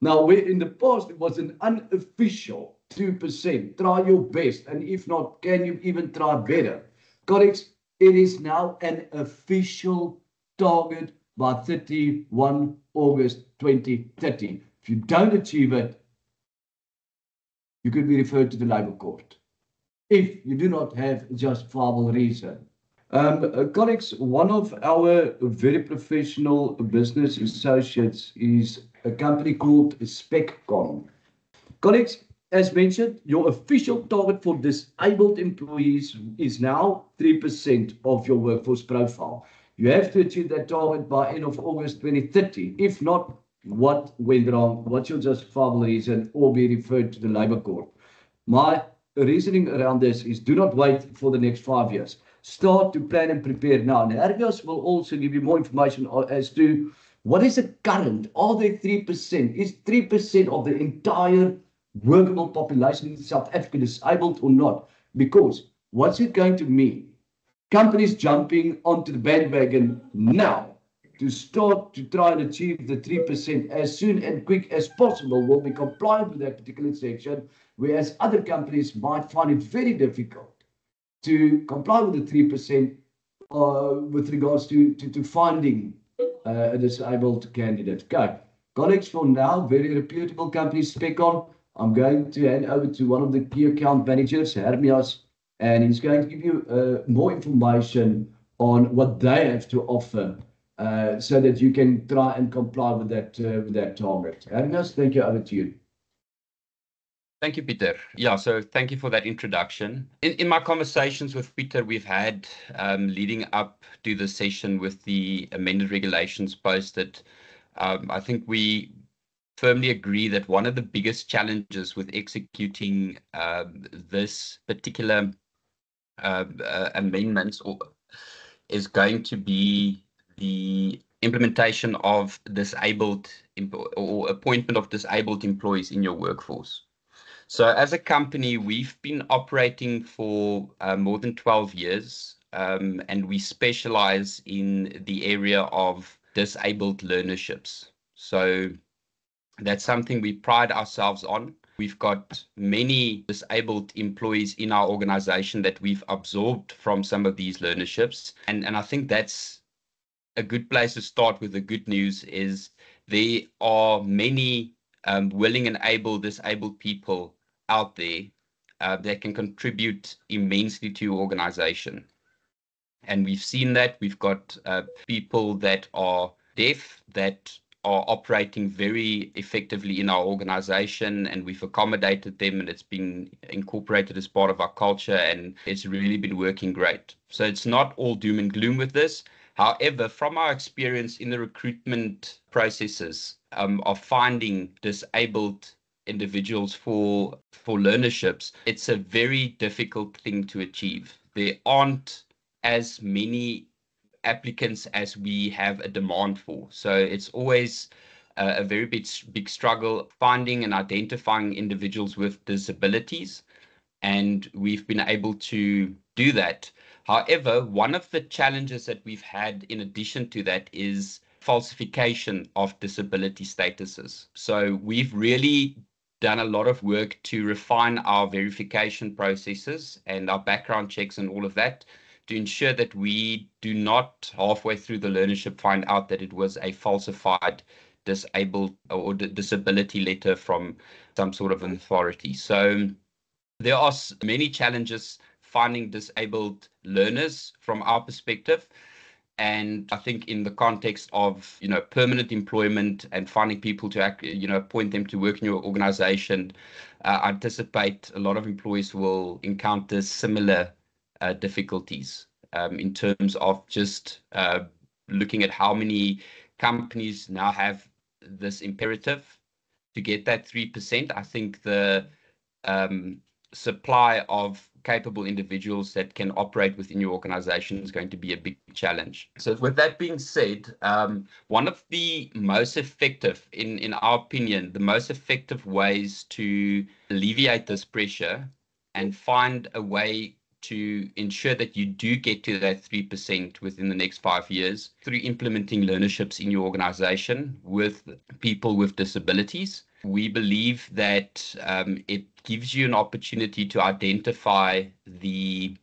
Now, where in the past it was an unofficial 2%, try your best. And if not, can you even try better? Colleagues, it is now an official target by 31 August 2030. If you don't achieve it, you could be referred to the Labour Court if you do not have justifiable reason. Colleagues, one of our very professional business associates is a company called SpecCon. Colleagues, as mentioned, your official target for disabled employees is now 3% of your workforce profile. You have to achieve that target by end of August 2030. If not, what went wrong? What's your justifiable reason? Or be referred to the Labour Court. My reasoning around this is do not wait for the next 5 years. Start to plan and prepare now. And Hermias will also give you more information as to what is the current. Are there 3%? Is 3% of the entire workable population in South Africa disabled or not? Because what's it going to mean? Companies jumping onto the bandwagon now to start to try and achieve the 3% as soon and quick as possible will be compliant with that particular section, whereas other companies might find it very difficult to comply with the 3% with regards to finding a disabled candidate. Okay, colleagues, for now, very reputable company, SpecCon. I'm going to hand over to one of the key account managers, Hermias, and he's going to give you more information on what they have to offer so that you can try and comply with that target. Hermias, thank you. Over to you. Thank you, Peter. Yeah, so thank you for that introduction. In my conversations with Peter, we've had leading up to the session with the amended regulations posted, I think we firmly agree that one of the biggest challenges with executing this particular amendments is going to be the implementation of disabled or appointment of disabled employees in your workforce. So as a company, we've been operating for more than 12 years, and we specialize in the area of disabled learnerships. So that's something we pride ourselves on. We've got many disabled employees in our organization that we've absorbed from some of these learnerships. And I think that's a good place to start with. The good news is there are many willing and able disabled people out there that can contribute immensely to your organization. And we've seen that. We've got people that are deaf that are operating very effectively in our organization, and we've accommodated them, and it's been incorporated as part of our culture, and it's really been working great. So it's not all doom and gloom with this. However, from our experience in the recruitment processes of finding disabled individuals for learnerships, it's a very difficult thing to achieve. There aren't as many applicants as we have a demand for. So it's always a very big struggle finding and identifying individuals with disabilities, and we've been able to do that. However, one of the challenges that we've had in addition to that is falsification of disability statuses. So we've really done a lot of work to refine our verification processes and our background checks and all of that, to ensure that we do not halfway through the learnership find out that it was a falsified disabled or disability letter from some sort of an authority. So there are many challenges finding disabled learners from our perspective. And I think in the context of, permanent employment and finding people to appoint them to work in your organization, I anticipate a lot of employees will encounter similar difficulties in terms of just looking at how many companies now have this imperative to get that 3%. I think the supply of capable individuals that can operate within your organization is going to be a big challenge. So with that being said, one of the most effective, in our opinion, the most effective ways to alleviate this pressure and find a way to ensure that you do get to that 3% within the next 5 years through implementing learnerships in your organization with people with disabilities. We believe that it gives you an opportunity to identify the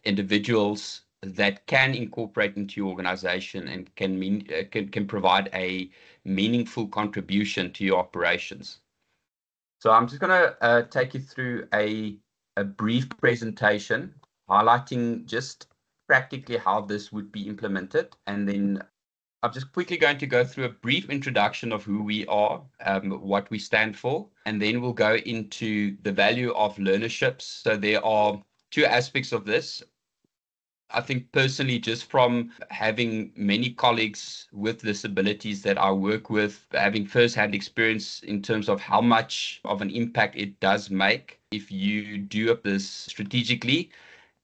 individuals that can incorporate into your organization and can provide a meaningful contribution to your operations. So I'm just going to take you through a brief presentation highlighting just practically how this would be implemented, and then I'm just quickly going to go through a brief introduction of who we are, what we stand for, and then we'll go into the value of learnerships. So there are two aspects of this. I think personally, just from having many colleagues with disabilities that I work with, having first-hand experience in terms of how much of an impact it does make if you do this strategically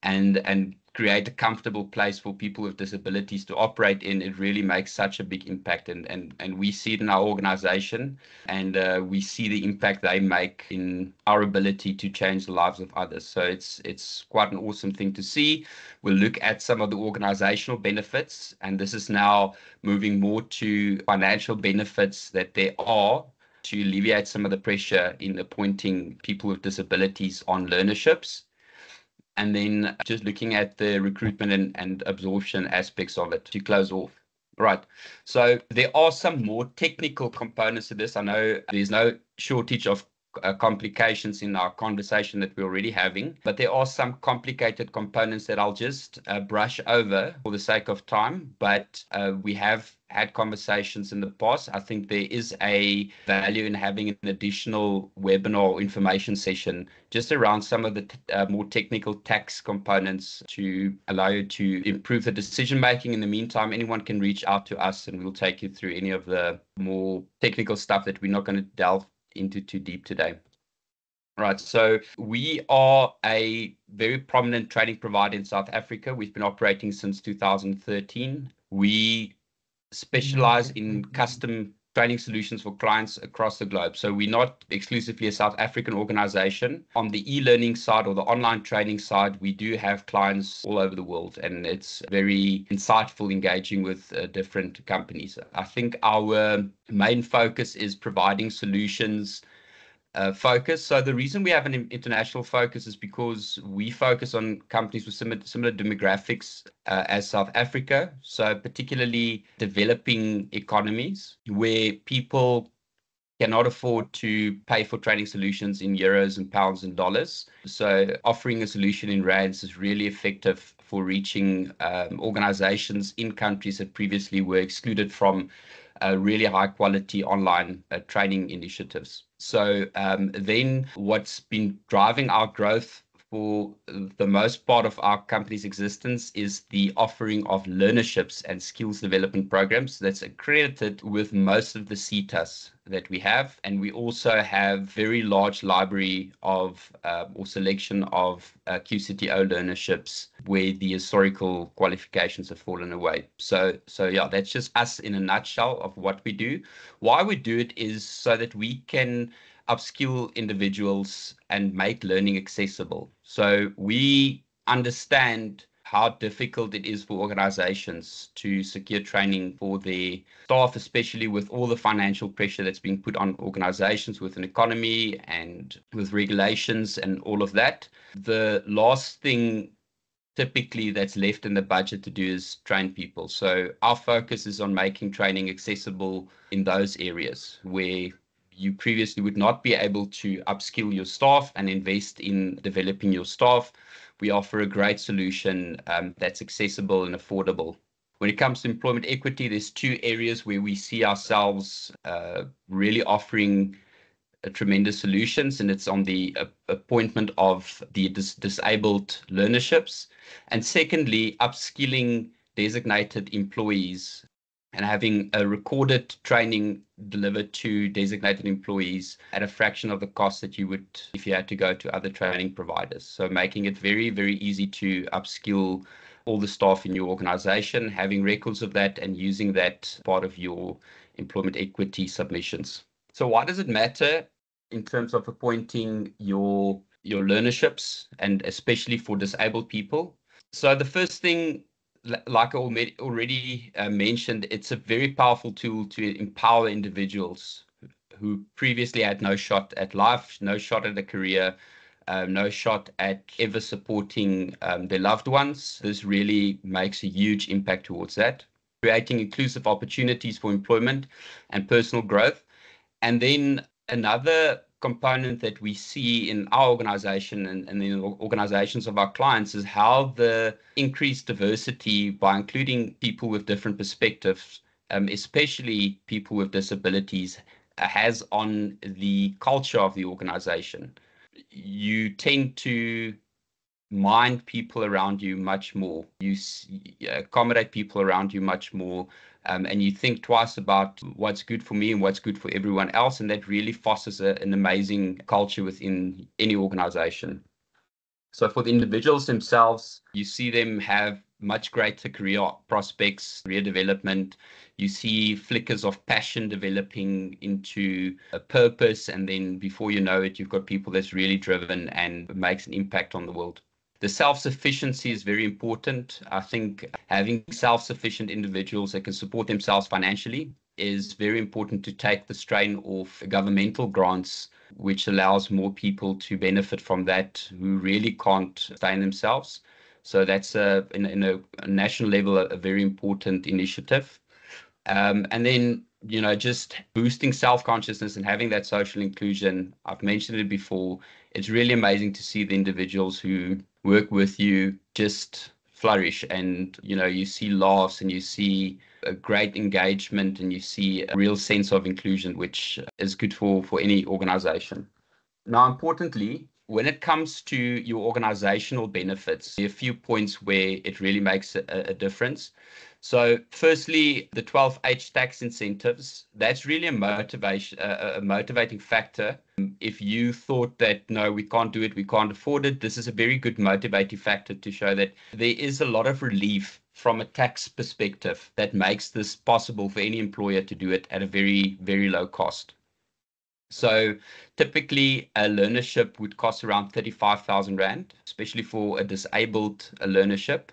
and create a comfortable place for people with disabilities to operate in, it really makes such a big impact. And we see it in our organization, and we see the impact they make in our ability to change the lives of others. So it's quite an awesome thing to see. We'll look at some of the organizational benefits, and this is now moving more to financial benefits that there are to alleviate some of the pressure in appointing people with disabilities on learnerships. And then just looking at the recruitment and absorption aspects of it to close off. Right. So there are some more technical components to this. I know there's no shortage of complications in our conversation that we're already having, but there are some complicated components that I'll just brush over for the sake of time. But we have had conversations in the past. I think there is a value in having an additional webinar or information session just around some of the more technical tax components to allow you to improve the decision making. In the meantime, anyone can reach out to us and we'll take you through any of the more technical stuff that we're not going to delve into too deep today. Right, so we are a very prominent training provider in South Africa. We've been operating since 2013. We specialize in custom training solutions for clients across the globe. So we're not exclusively a South African organization. On the e-learning side or the online training side, we do have clients all over the world, and it's very insightful engaging with different companies. I think our main focus is providing solutions focus. So the reason we have an international focus is because we focus on companies with similar demographics as South Africa. So particularly developing economies where people cannot afford to pay for training solutions in euros and pounds and dollars. So offering a solution in rands is really effective for reaching organizations in countries that previously were excluded from really high quality online training initiatives. So then what's been driving our growth for the most part of our company's existence is the offering of learnerships and skills development programs that's accredited with most of the CETAs that we have. And we also have very large library of or selection of QCTO learnerships where the historical qualifications have fallen away. So yeah, that's just us in a nutshell of what we do. Why we do it is so that we can upskill individuals and make learning accessible. So we understand how difficult it is for organizations to secure training for their staff, especially with all the financial pressure that's being put on organizations with an economy and with regulations and all of that. The last thing typically that's left in the budget to do is train people. So our focus is on making training accessible in those areas where you previously would not be able to upskill your staff and invest in developing your staff, we offer a great solution that's accessible and affordable. When it comes to employment equity, there's two areas where we see ourselves really offering tremendous solutions, and it's on the appointment of the disabled learnerships, and secondly, upskilling designated employees and having a recorded training delivered to designated employees at a fraction of the cost that you would if you had to go to other training providers. So making it very, very easy to upskill all the staff in your organization, having records of that and using that part of your employment equity submissions. So why does it matter in terms of appointing your learnerships, and especially for disabled people? So the first thing, like I already mentioned, it's a very powerful tool to empower individuals who previously had no shot at life, no shot at a career, no shot at ever supporting their loved ones. This really makes a huge impact towards that, creating inclusive opportunities for employment and personal growth. And then another component that we see in our organization and in the organizations of our clients is how the increased diversity by including people with different perspectives, especially people with disabilities, has on the culture of the organization. You tend to mind people around you much more. You accommodate people around you much more, and you think twice about what's good for me and what's good for everyone else, and that really fosters an amazing culture within any organization. So for the individuals themselves, you see them have much greater career prospects, career development. You see flickers of passion developing into a purpose, and then before you know it, you've got people that's really driven and makes an impact on the world. The self-sufficiency is very important. I think having self-sufficient individuals that can support themselves financially is very important to take the strain off governmental grants, which allows more people to benefit from that who really can't sustain themselves. So that's in a national level a very important initiative. And then, just boosting self-consciousness and having that social inclusion. I've mentioned it before. It's really amazing to see the individuals who work with you just flourish, and you see laughs and you see a great engagement and you see a real sense of inclusion, which is good for any organization. Now, importantly, when it comes to your organizational benefits, there are a few points where it really makes a difference. So firstly, the 12H tax incentives, that's really a motivating factor. If you thought that, no, we can't do it, we can't afford it, this is a very good motivating factor to show that there is a lot of relief from a tax perspective that makes this possible for any employer to do it at a very, very low cost. So typically a learnership would cost around 35,000 Rand, especially for a disabled learnership,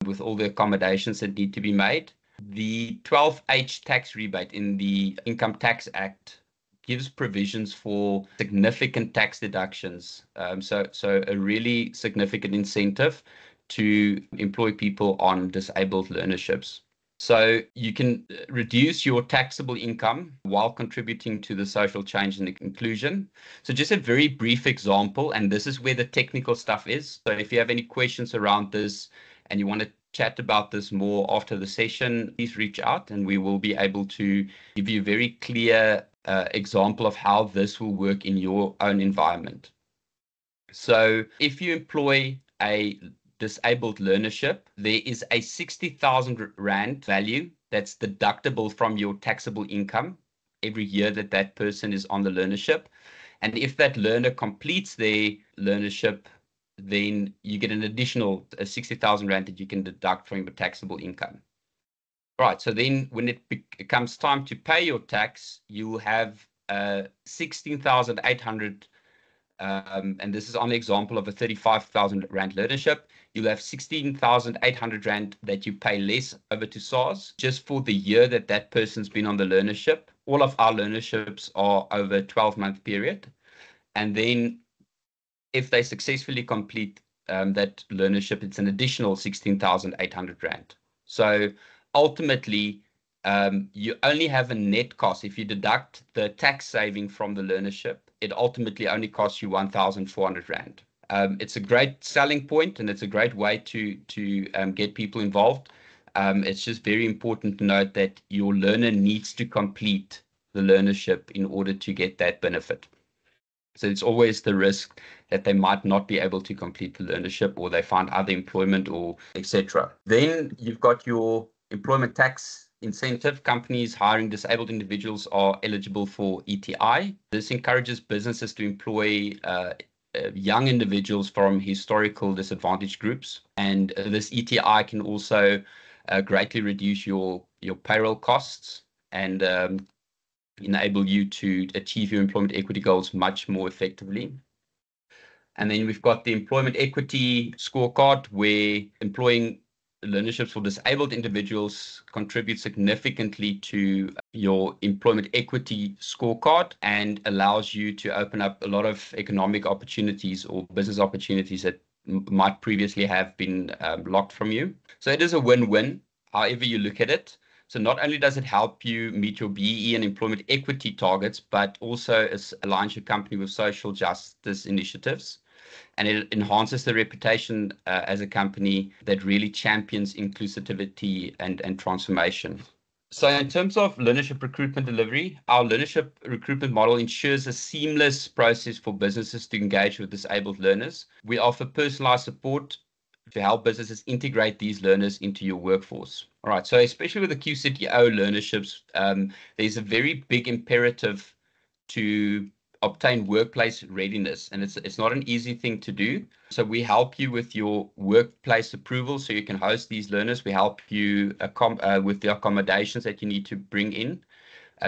with all the accommodations that need to be made. The 12H tax rebate in the Income Tax Act gives provisions for significant tax deductions. So a really significant incentive to employ people on disabled learnerships. So you can reduce your taxable income while contributing to the social change and inclusion. So just a very brief example, and this is where the technical stuff is. So if you have any questions around this and you want to chat about this more after the session, please reach out and we will be able to give you a very clear example of how this will work in your own environment. So if you employ a disabled learnership, there is a 60,000 Rand value that's deductible from your taxable income every year that person is on the learnership. And if that learner completes their learnership, then you get an additional 60,000 Rand that you can deduct from your taxable income. Right, so then when it comes time to pay your tax, you will have 16,800, and this is on the example of a 35,000 Rand learnership. You'll have 16,800 Rand that you pay less over to SARS just for the year that person's been on the learnership. All of our learnerships are over a 12-month period. And then if they successfully complete that learnership, it's an additional 16,800 Rand. So ultimately, you only have a net cost. If you deduct the tax saving from the learnership, it ultimately only costs you 1,400 Rand. It's a great selling point, and it's a great way to get people involved. It's just very important to note that your learner needs to complete the learnership in order to get that benefit. So it's always the risk that they might not be able to complete the learnership, or they find other employment, or etc. Then you've got your employment tax incentive. Companies hiring disabled individuals are eligible for ETI. This encourages businesses to employ young individuals from historical disadvantaged groups, and this ETI can also greatly reduce your payroll costs and enable you to achieve your employment equity goals much more effectively. And then we've got the employment equity scorecard, where employing learnerships for disabled individuals contributes significantly to your employment equity scorecard and allows you to open up a lot of economic opportunities or business opportunities that might previously have been locked from you. So it is a win-win, however you look at it. So not only does it help you meet your BEE and employment equity targets, but also aligns your company with social justice initiatives. And it enhances the reputation as a company that really champions inclusivity and transformation. So in terms of learnership recruitment delivery, our learnership recruitment model ensures a seamless process for businesses to engage with disabled learners. We offer personalized support to help businesses integrate these learners into your workforce. All right, so especially with the QCTO learnerships, there's a very big imperative to obtain workplace readiness, and it's not an easy thing to do. So we help you with your workplace approval so you can host these learners. We help you with the accommodations that you need to bring in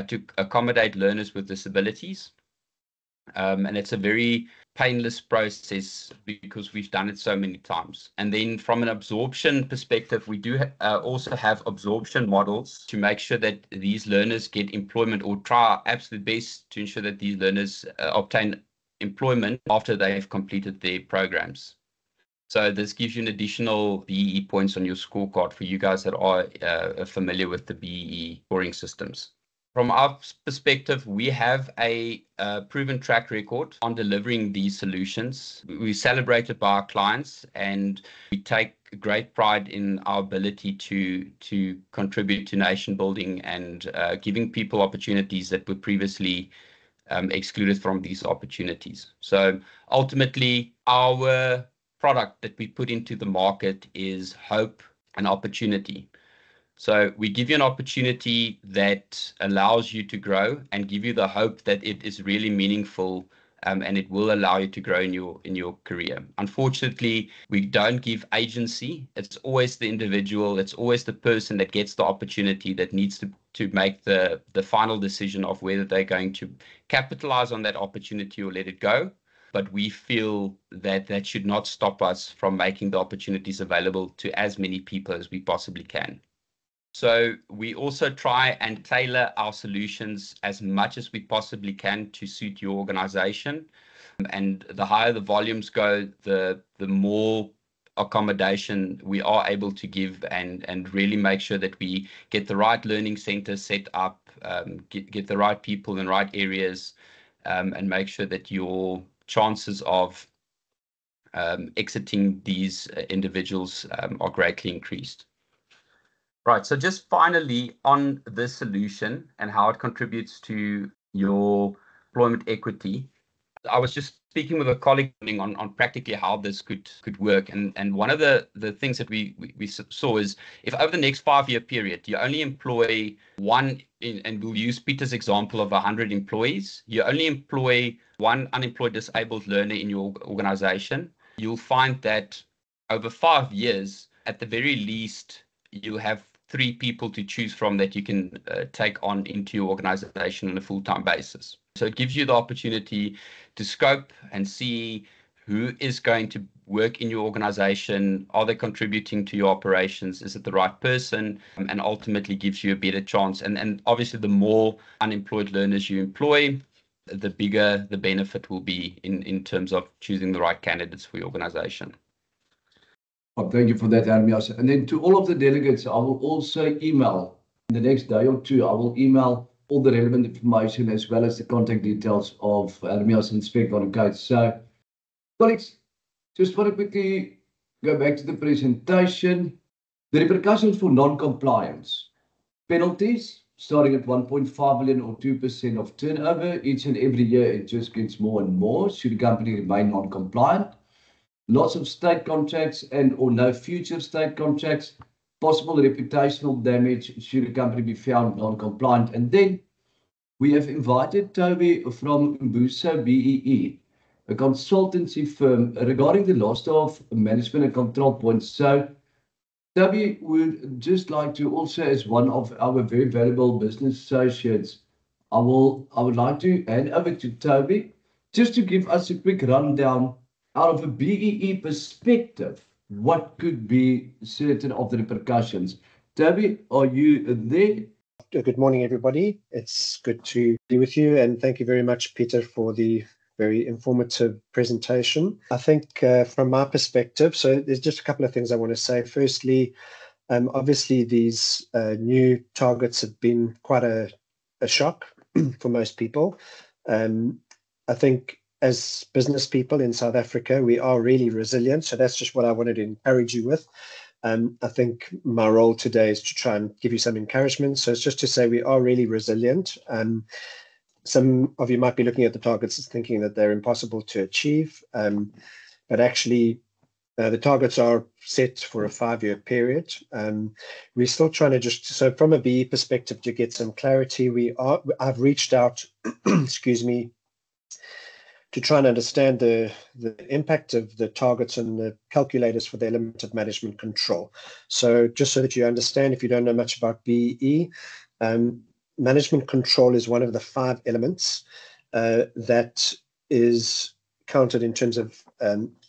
to accommodate learners with disabilities. And it's a very painless process because we've done it so many times. And then from an absorption perspective, we do also have absorption models to make sure that these learners get employment, or try our absolute best to ensure that these learners obtain employment after they've completed their programs. So this gives you an additional BEE points on your scorecard for you guys that are familiar with the BEE scoring systems. From our perspective, we have a proven track record on delivering these solutions. We celebrate it by our clients, and we take great pride in our ability to contribute to nation building and giving people opportunities that were previously excluded from these opportunities. So ultimately, our product that we put into the market is hope and opportunity. So we give you an opportunity that allows you to grow and give you the hope that it is really meaningful, and it will allow you to grow in your career. Unfortunately, we don't give agency. It's always the individual. It's always the person that gets the opportunity that needs to make the final decision of whether they're going to capitalize on that opportunity or let it go. But we feel that that should not stop us from making the opportunities available to as many people as we possibly can. So we also try and tailor our solutions as much as we possibly can to suit your organization. And the higher the volumes go, the more accommodation we are able to give, and really make sure that we get the right learning centers set up, get the right people in the right areas, and make sure that your chances of exiting these individuals are greatly increased. Right, so just finally on this solution and how it contributes to your employment equity, I was just speaking with a colleague on practically how this could work. And one of the things that we saw is, if over the next 5-year period, you only employ one, and we'll use Peter's example of 100 employees, you only employ one unemployed disabled learner in your organization, you'll find that over 5 years, at the very least, you'll have 3 people to choose from that you can take on into your organization on a full-time basis. So it gives you the opportunity to scope and see who is going to work in your organization. Are they contributing to your operations? Is it the right person? And ultimately gives you a better chance. And obviously, the more unemployed learners you employ, the bigger the benefit will be in terms of choosing the right candidates for your organization. Well, thank you for that, Hermias. And then to all of the delegates, I will also email In the next day or two, I will email all the relevant information as well as the contact details of Hermias and Spec on the case. So, colleagues, just want to quickly go back to the presentation. The repercussions for non-compliance. Penalties starting at 1.5 million or 2% of turnover. Each and every year, it just gets more and more should the company remain non-compliant. Loss of state contracts and or no future state contracts. Possible reputational damage should a company be found non-compliant. And then we have invited Toby from Umbuso BEE, a consultancy firm, regarding the loss of management and control points. So Toby would just like to also, as one of our very valuable business associates, I would like to hand over to Toby just to give us a quick rundown out of a BEE perspective. What could be certain of the repercussions? Toby, are you there? Good morning, everybody. It's good to be with you, and thank you very much, Peter, for the very informative presentation. I think from my perspective, so there's just a couple of things I want to say. Firstly, obviously these new targets have been quite a shock for most people. I think as business people in South Africa, we are really resilient. So that's just what I wanted to encourage you with. I think my role today is to try and give you some encouragement. So it's just to say we are really resilient. Some of you might be looking at the targets thinking that they're impossible to achieve, but actually the targets are set for a 5-year period. We're still trying to so from a BE perspective, to get some clarity, I've reached out, excuse me, to try and understand the impact of the targets and the calculators for the element of management control. So just so that you understand, if you don't know much about BE, management control is one of the 5 elements that is counted in terms of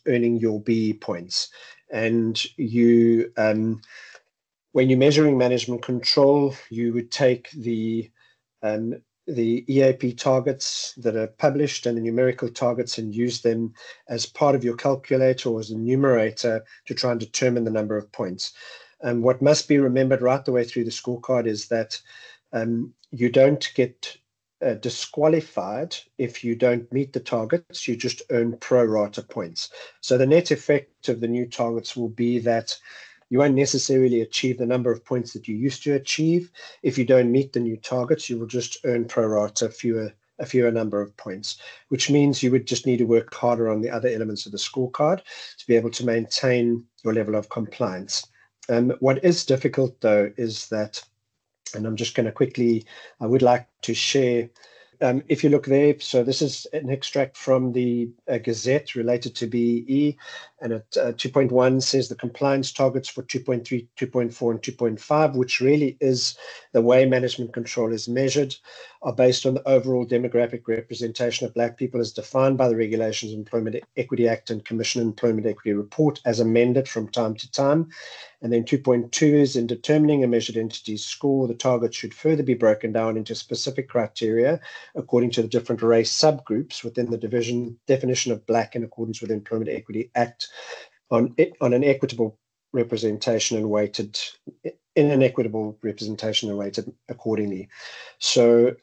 earning your BE points. And you, when you're measuring management control, you would take the EAP targets that are published and the numerical targets and use them as part of your calculator or as a numerator to try and determine the number of points. And what must be remembered right the way through the scorecard is that you don't get disqualified if you don't meet the targets, you just earn pro rata points. So the net effect of the new targets will be that you won't necessarily achieve the number of points that you used to achieve. If you don't meet the new targets, you will just earn pro rata a fewer number of points, which means you would just need to work harder on the other elements of the scorecard to be able to maintain your level of compliance. What is difficult, though, is that, and I'm just going to quickly, I would like to share, if you look there, so this is an extract from the Gazette related to BEE, and at 2.1 says the compliance targets for 2.3, 2.4, and 2.5, which really is the way management control is measured, are based on the overall demographic representation of Black people as defined by the Regulations Employment Equity Act and Commission Employment Equity Report as amended from time to time. And then 2.2 is in determining a measured entity's score, the target should further be broken down into specific criteria according to the different race subgroups within the definition of Black in accordance with the Employment Equity Act on an equitable representation and weighted in an equitable representation and weighted accordingly. So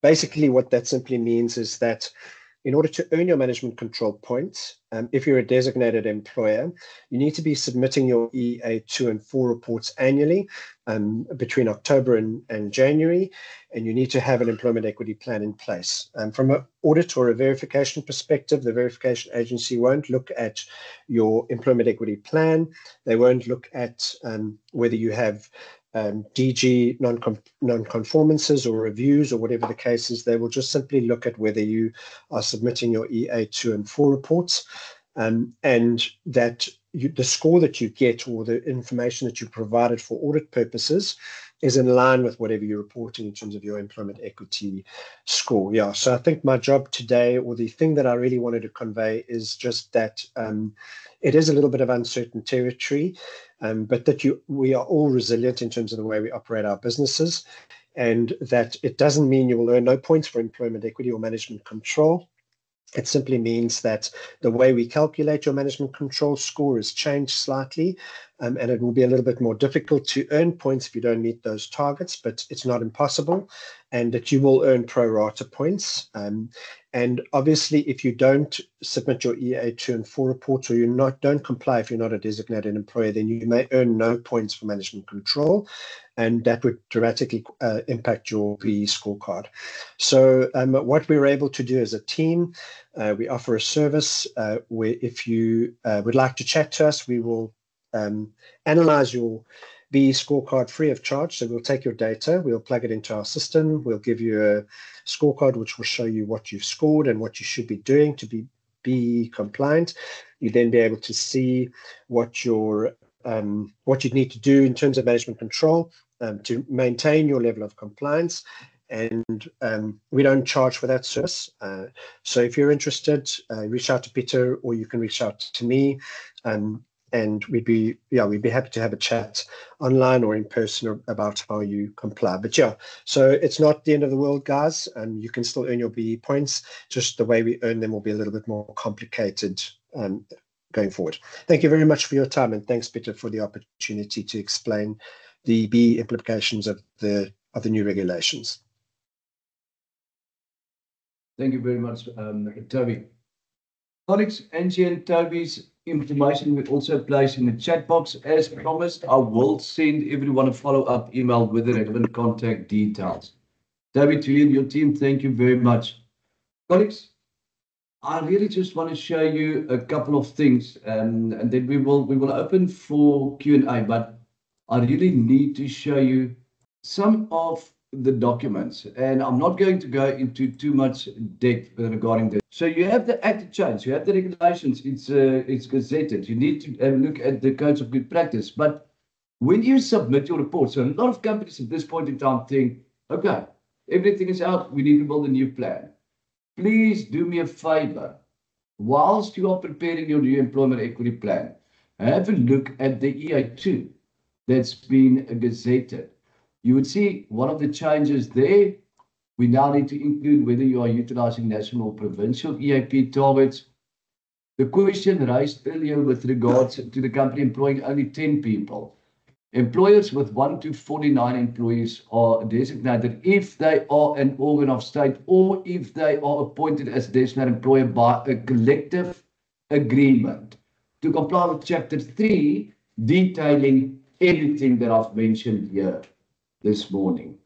basically what that simply means is that in order to earn your management control points, if you're a designated employer, you need to be submitting your EA2 and 4 reports annually between October and January, and you need to have an employment equity plan in place. From an audit or a verification perspective, the verification agency won't look at your employment equity plan. They won't look at whether you have DG non-conformances or reviews or whatever the case is. They will just simply look at whether you are submitting your EA2 and 4 reports, and that the score that you get or the information that you provided for audit purposes is in line with whatever you're reporting in terms of your employment equity score. Yeah, so I think my job today, or the thing that I really wanted to convey, is just that it is a little bit of uncertain territory, but that we are all resilient in terms of the way we operate our businesses, and that it doesn't mean you will earn no points for employment equity or management control. It simply means that the way we calculate your management control score has changed slightly, and it will be a little bit more difficult to earn points if you don't meet those targets, but it's not impossible, and that you will earn pro rata points. And obviously, if you don't submit your EA2 and 4 reports, or don't comply if you're not a designated employer, then you may earn no points for management control, and that would dramatically impact your VE scorecard. So what we were able to do as a team, we offer a service where if you would like to chat to us, we will analyze your VE scorecard free of charge. So we'll take your data, we'll plug it into our system, we'll give you a scorecard which will show you what you've scored and what you should be doing to be compliant. You then be able to see what you need to do in terms of management control to maintain your level of compliance. And we don't charge for that service. So if you're interested, reach out to Peter, or you can reach out to me, and we'd be happy to have a chat online or in person about how you comply. But yeah, so it's not the end of the world, guys. You can still earn your VE points. Just the way we earn them will be a little bit more complicated going forward. Thank you very much for your time, and thanks, Peter, for the opportunity to explain the VE implications of the new regulations. Thank you very much, Toby. Colleagues, Angie and Toby's information we also place in the chat box. As promised, I will send everyone a follow-up email with the relevant contact details. Toby, to you and your team, thank you very much. Colleagues, I really just want to show you a couple of things, and then we will open for Q&A, but I really need to show you some of the documents, and I'm not going to go into too much depth regarding this. So you have the Act change, you have the regulations, it's gazetted. You need to have a look at the codes of good practice. But when you submit your report, so a lot of companies at this point in time think, okay, everything is out, we need to build a new plan. Please do me a favor. Whilst you are preparing your new employment equity plan, have a look at the EA2 that's been gazetted. You would see one of the changes there. We now need to include whether you are utilizing national or provincial EAP targets. The question raised earlier with regards to the company employing only 10 people. Employers with 1 to 49 employees are designated if they are an organ of state or if they are appointed as designated employer by a collective agreement to comply with Chapter 3, detailing everything that I've mentioned here this morning.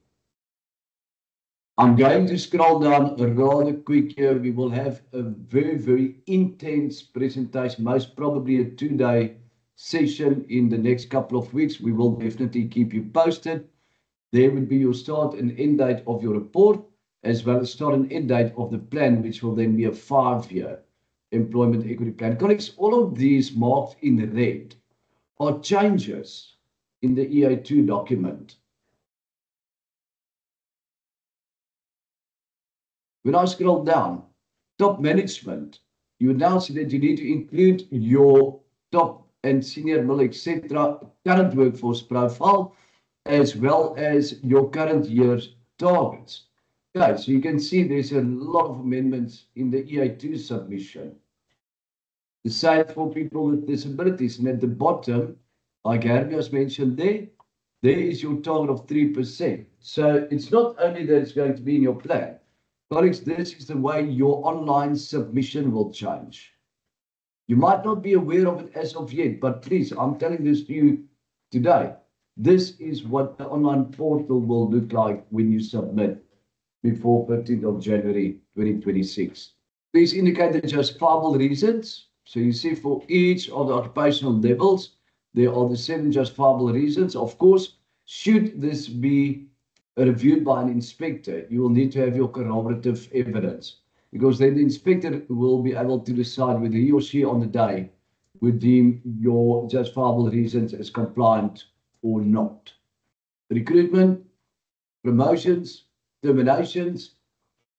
I'm going to scroll down rather quick here. We will have a very, very intense presentation, most probably a 2-day session in the next couple of weeks. We will definitely keep you posted. There would be your start and end date of your report, as well as start and end date of the plan, which will then be a 5-year employment equity plan. Colleagues, all of these marked in red are changes in the EA2 document. When I scroll down, top management, you would now see that you need to include your top and senior middle, etc., current workforce profile, as well as your current year's targets. Okay, so you can see there's a lot of amendments in the EA2 submission. The same for people with disabilities. And at the bottom, like Herbie has mentioned there is your target of 3%. So it's not only that it's going to be in your plan. Colleagues, this is the way your online submission will change. You might not be aware of it as of yet, but please, I'm telling this to you today. This is what the online portal will look like when you submit before 15th of January 2026. Please indicate the justifiable reasons. So you see for each of the occupational levels, there are the 7 justifiable reasons. Of course, should this be reviewed by an inspector, you will need to have your corroborative evidence, because then the inspector will be able to decide whether he or she on the day would deem your justifiable reasons as compliant or not. Recruitment, promotions, terminations,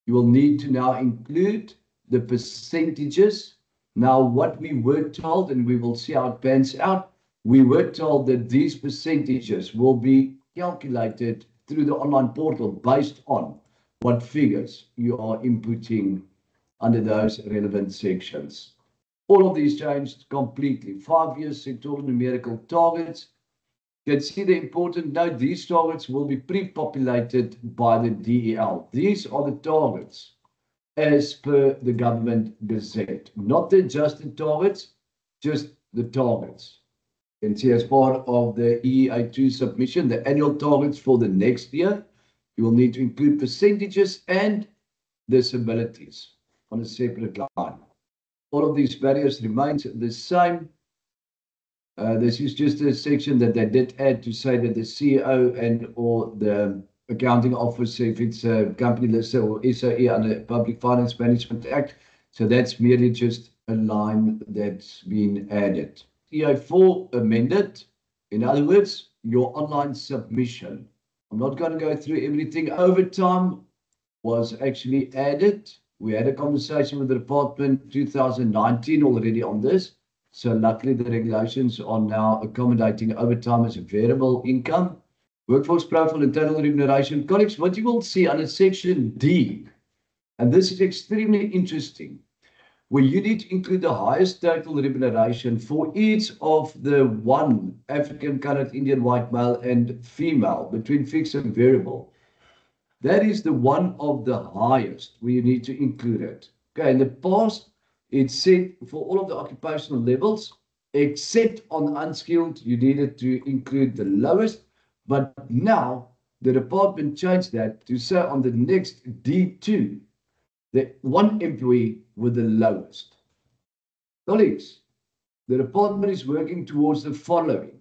you will need to now include the percentages. Now, what we were told, and we will see how it pans out, we were told that these percentages will be calculated through the online portal based on what figures you are inputting under those relevant sections. All of these changed completely. 5-year sectoral numerical targets. You can see the important note, these targets will be pre-populated by the DEL. These are the targets as per the government gazette, not the adjusted targets, just the targets. You can see as part of the EEA2 submission, the annual targets for the next year, you will need to include percentages and disabilities on a separate line. All of these barriers remain the same. This is just a section that they did add to say that the CEO and or the accounting officer, if it's a company listed or SOE under Public Finance Management Act. So that's merely just a line that's been added. EA4 amended. In other words, your online submission. I'm not going to go through everything. Overtime was actually added. We had a conversation with the department 2019 already on this. So luckily the regulations are now accommodating overtime as a variable income. Workforce profile and total remuneration. Colleagues, what you will see under section D, and this is extremely interesting, where you need to include the highest total remuneration for each of the one African, colored, Indian, white male and female between fixed and variable. That is the one of the highest where you need to include it. Okay, in the past, it said for all of the occupational levels, except on unskilled, you needed to include the lowest. But now the department changed that to say on the next D2, the one employee with the lowest. Colleagues, the department is working towards the following.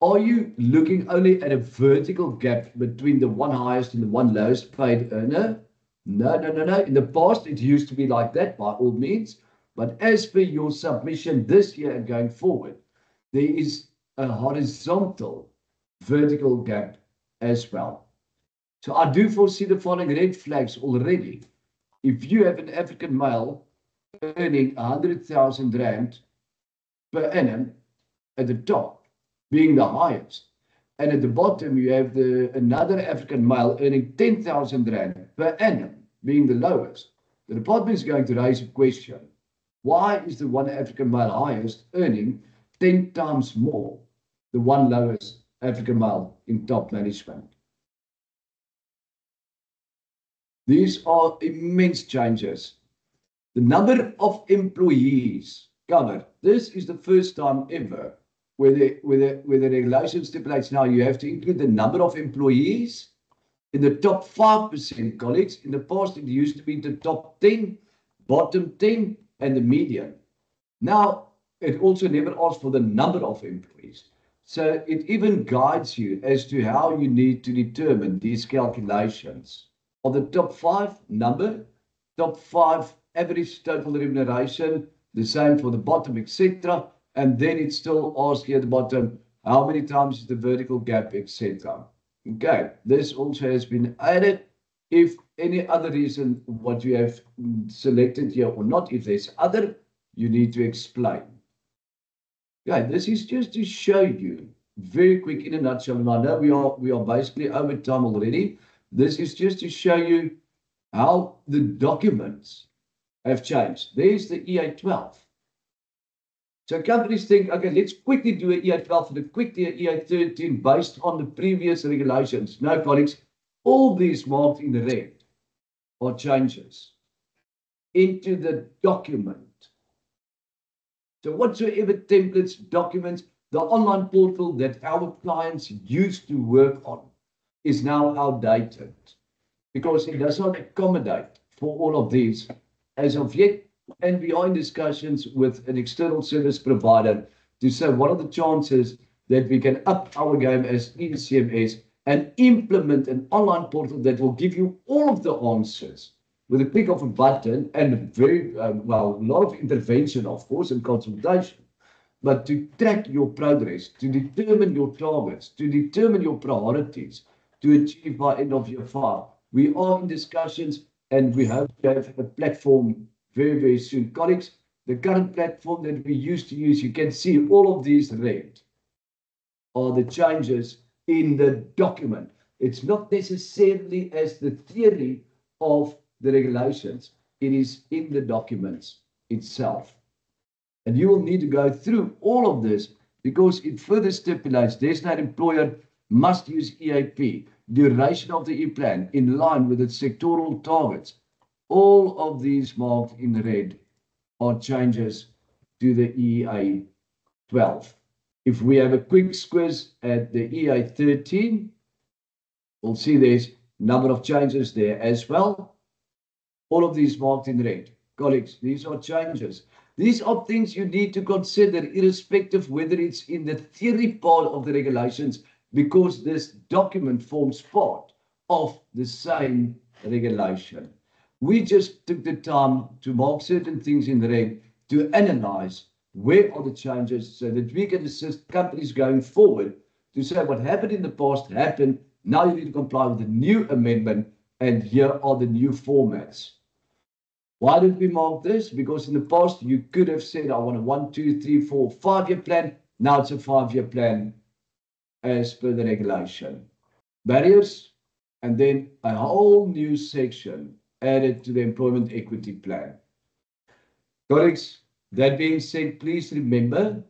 Are you looking only at a vertical gap between the one highest and the one lowest paid earner? No. In the past, it used to be like that by all means. But as per your submission this year and going forward, there is a horizontal vertical gap as well. So I do foresee the following red flags already. If you have an African male earning 100,000 Rand per annum at the top, being the highest, and at the bottom you have another African male earning 10,000 Rand per annum, being the lowest, the department is going to raise a question. Why is the one African male highest earning 10 times more the one lowest African male in top management? These are immense changes. The number of employees covered. This is the first time ever where the regulation stipulates now you have to include the number of employees in the top 5%, colleagues. In the past, it used to be the top 10, bottom 10, and the median. Now, it also never asks for the number of employees. So it even guides you as to how you need to determine these calculations. Of the top 5 number, top 5 average total remuneration, the same for the bottom, etc. And then it still asks here at the bottom, how many times is the vertical gap, etc. Okay, this also has been added. If any other reason what you have selected here or not, if there's other, you need to explain. Okay, this is just to show you very quick in a nutshell. And I know we are basically over time already. This is just to show you how the documents have changed. There's the EA12. So companies think, okay, let's quickly do an EA12 and quickly an EA13 based on the previous regulations. No, colleagues, all these marked in the red are changes into the document. So whatsoever templates, documents, the online portal that our clients used to work on is now outdated because it does not accommodate for all of these as of yet. And we are in discussions with an external service provider to say what are the chances that we can up our game as ECMS and implement an online portal that will give you all of the answers with a click of a button and very, a lot of intervention, of course, and consultation, but to track your progress, to determine your targets, to determine your priorities, to achieve by end of year 5. We are in discussions and we hope to have a platform very, very soon. Colleagues, the current platform that we used to use, you can see all of these red are the changes in the document. It's not necessarily as the theory of the regulations, it is in the documents itself. And you will need to go through all of this because it further stipulates designated employer must use EAP, duration of the E-plan in line with its sectoral targets. All of these marked in red are changes to the EA 12. If we have a quick squiz at the EA 13, we'll see there's a number of changes there as well. All of these marked in red. Colleagues, these are changes. These are things you need to consider, irrespective whether it's in the theory part of the regulations, because this document forms part of the same regulation. We just took the time to mark certain things in red to analyze where are the changes so that we can assist companies going forward to say what happened in the past happened. Now you need to comply with the new amendment, and here are the new formats. Why did we mark this? Because in the past you could have said, I want a 1, 2, 3, 4, 5-year plan. Now it's a 5-year plan as per the regulation. Barriers, and then a whole new section added to the employment equity plan. Colleagues, that being said, please remember,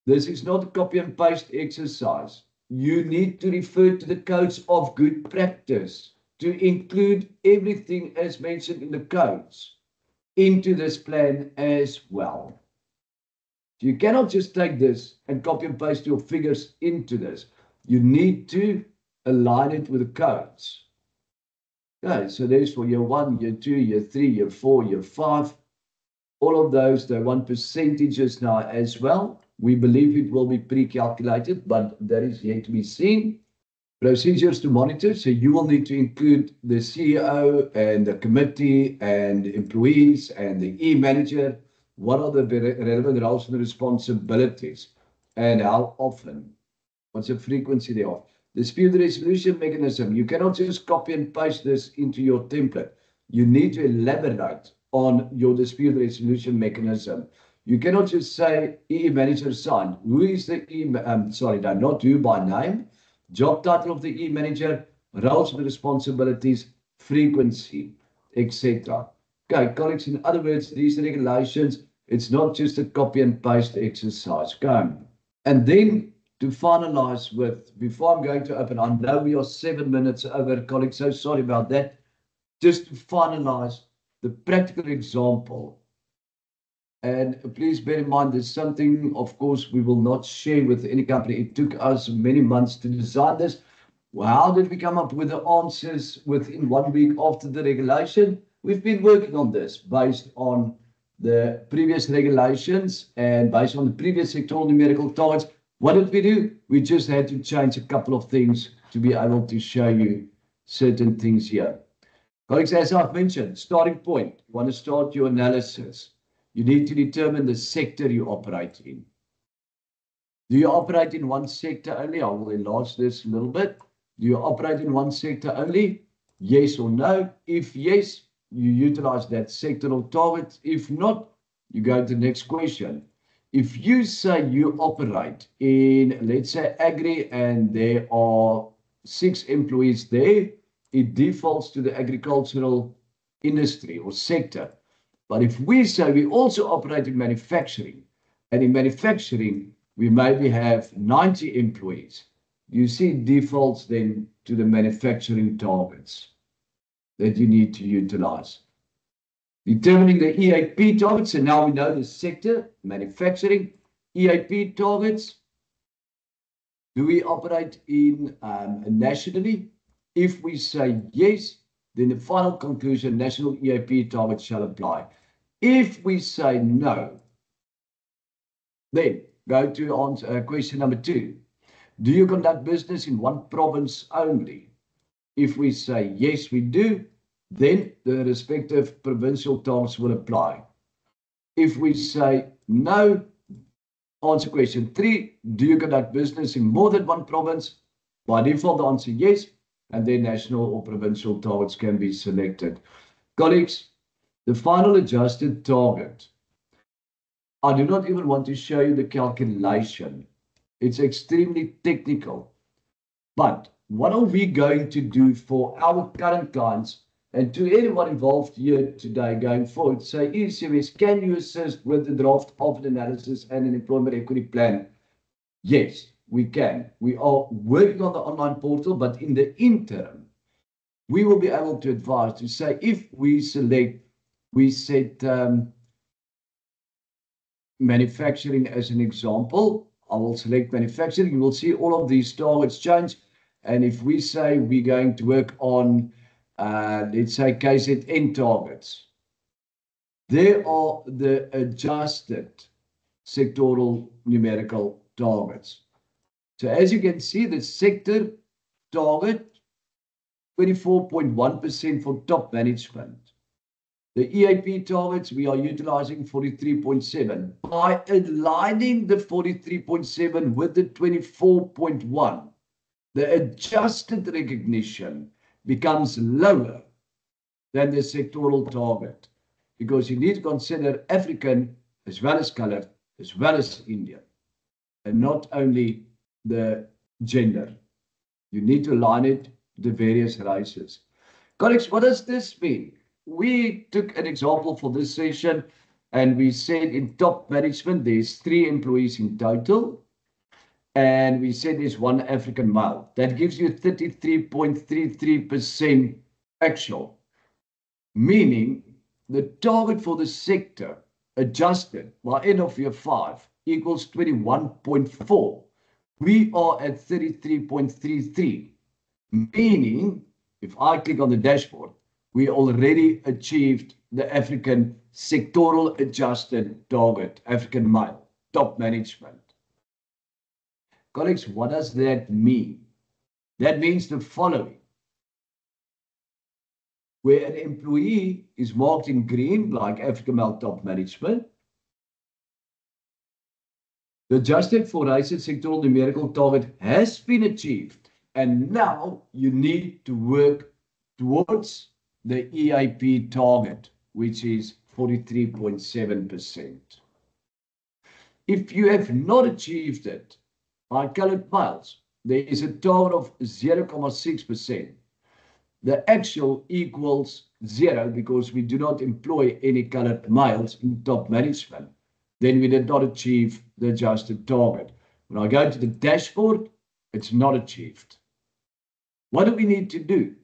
this is not a copy and paste exercise. You need to refer to the codes of good practice to include everything as mentioned in the codes into this plan as well. You cannot just take this and copy and paste your figures into this. You need to align it with the codes. Okay, so there's for year 1, year 2, year 3, year 4, year 5. All of those, they want percentages now as well. We believe it will be pre-calculated, but that is yet to be seen. Procedures to monitor. So you will need to include the CEO and the committee and employees and the e-manager. What are the relevant roles and responsibilities and how often? What's the frequency thereof? Dispute resolution mechanism. You cannot just copy and paste this into your template. You need to elaborate on your dispute resolution mechanism. You cannot just say e-manager signed. Who is the not who by name, job title of the e-manager, roles and responsibilities, frequency, etc. Okay, colleagues, in other words, these regulations, it's not just a copy and paste exercise. Okay. And then to finalize with, before I'm going to open, I know we are 7 minutes over, colleagues, so sorry about that. Just to finalize the practical example. And please bear in mind, there's something, of course, we will not share with any company. It took us many months to design this. Well, how did we come up with the answers within 1 week after the regulation? We've been working on this based on the previous regulations and based on the previous sectoral numerical targets. What did we do? We just had to change a couple of things to be able to show you certain things here. Colleagues, as I've mentioned, starting point, you want to start your analysis. You need to determine the sector you operate in. Do you operate in one sector only? I will enlarge this a little bit. Do you operate in one sector only? Yes or no? If yes, you utilize that sectoral target. If not, you go to the next question. If you say you operate in, let's say, agri, and there are 6 employees there, it defaults to the agricultural industry or sector. But if we say we also operate in manufacturing, and in manufacturing, we maybe have 90 employees, you see defaults then to the manufacturing targets that you need to utilize. Determining the EAP targets, and now we know the sector, manufacturing, EAP targets. Do we operate in nationally? If we say yes, then the final conclusion, national EAP targets shall apply. If we say no, then go to answer question number 2. Do you conduct business in one province only? If we say yes, we do, then the respective provincial targets will apply. If we say no, answer question 3. Do you conduct business in more than one province? By default, the answer yes, and then national or provincial targets can be selected. Colleagues, the final adjusted target. I do not even want to show you the calculation. It's extremely technical. But what are we going to do for our current clients And to anyone involved here today going forward, say, ECMS, can you assist with the draft of an analysis and an employment equity plan? Yes, we can. We are working on the online portal, but in the interim, we will be able to advise to say if we set manufacturing as an example. I will select manufacturing. You will see all of these targets change. And if we say we're going to work on, let's say, KZN targets, there are the adjusted sectoral numerical targets. So as you can see, the sector target, 24.1% for top management. The EAP targets, we are utilizing 43.7. By aligning the 43.7 with the 24.1, the adjusted recognition becomes lower than the sectoral target, because you need to consider African as well as colored, as well as Indian, and not only the gender. You need to align it to the various races. Colleagues, what does this mean? We took an example for this session, and we said in top management, there's 3 employees in total. And we said there's 1 African male. That gives you 33.33% actual, meaning the target for the sector adjusted by end of year 5 equals 21.4. We are at 33.33, meaning if I click on the dashboard, we already achieved the African sectoral adjusted target, African male, top management. Colleagues, what does that mean? That means the following. Where an employee is marked in green, like African male top management, the adjusted for races sectoral numerical target has been achieved. And now you need to work towards the EIP target, which is 43.7%. If you have not achieved it by colored males, there is a target of 0.6%. The actual equals 0 because we do not employ any colored males in top management. Then we did not achieve the adjusted target. When I go to the dashboard, it's not achieved. What do we need to do?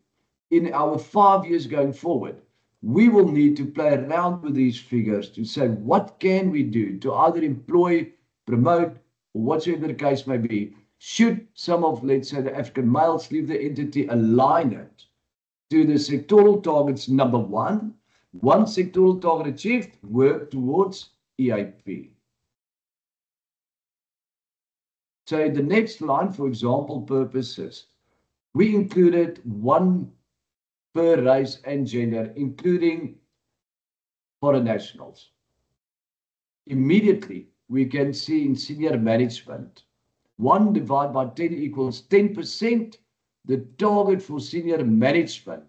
In our 5 years going forward, we will need to play around with these figures to say, what can we do to either employ, promote, or whatsoever the case may be? Should some of, let's say, the African males leave the entity, align it to the sectoral targets, number 1. One sectoral target achieved, work towards EIP. So the next line, for example purposes, we included 1 per race and gender, including foreign nationals. Immediately, we can see in senior management, 1 divided by 10 equals 10%. The target for senior management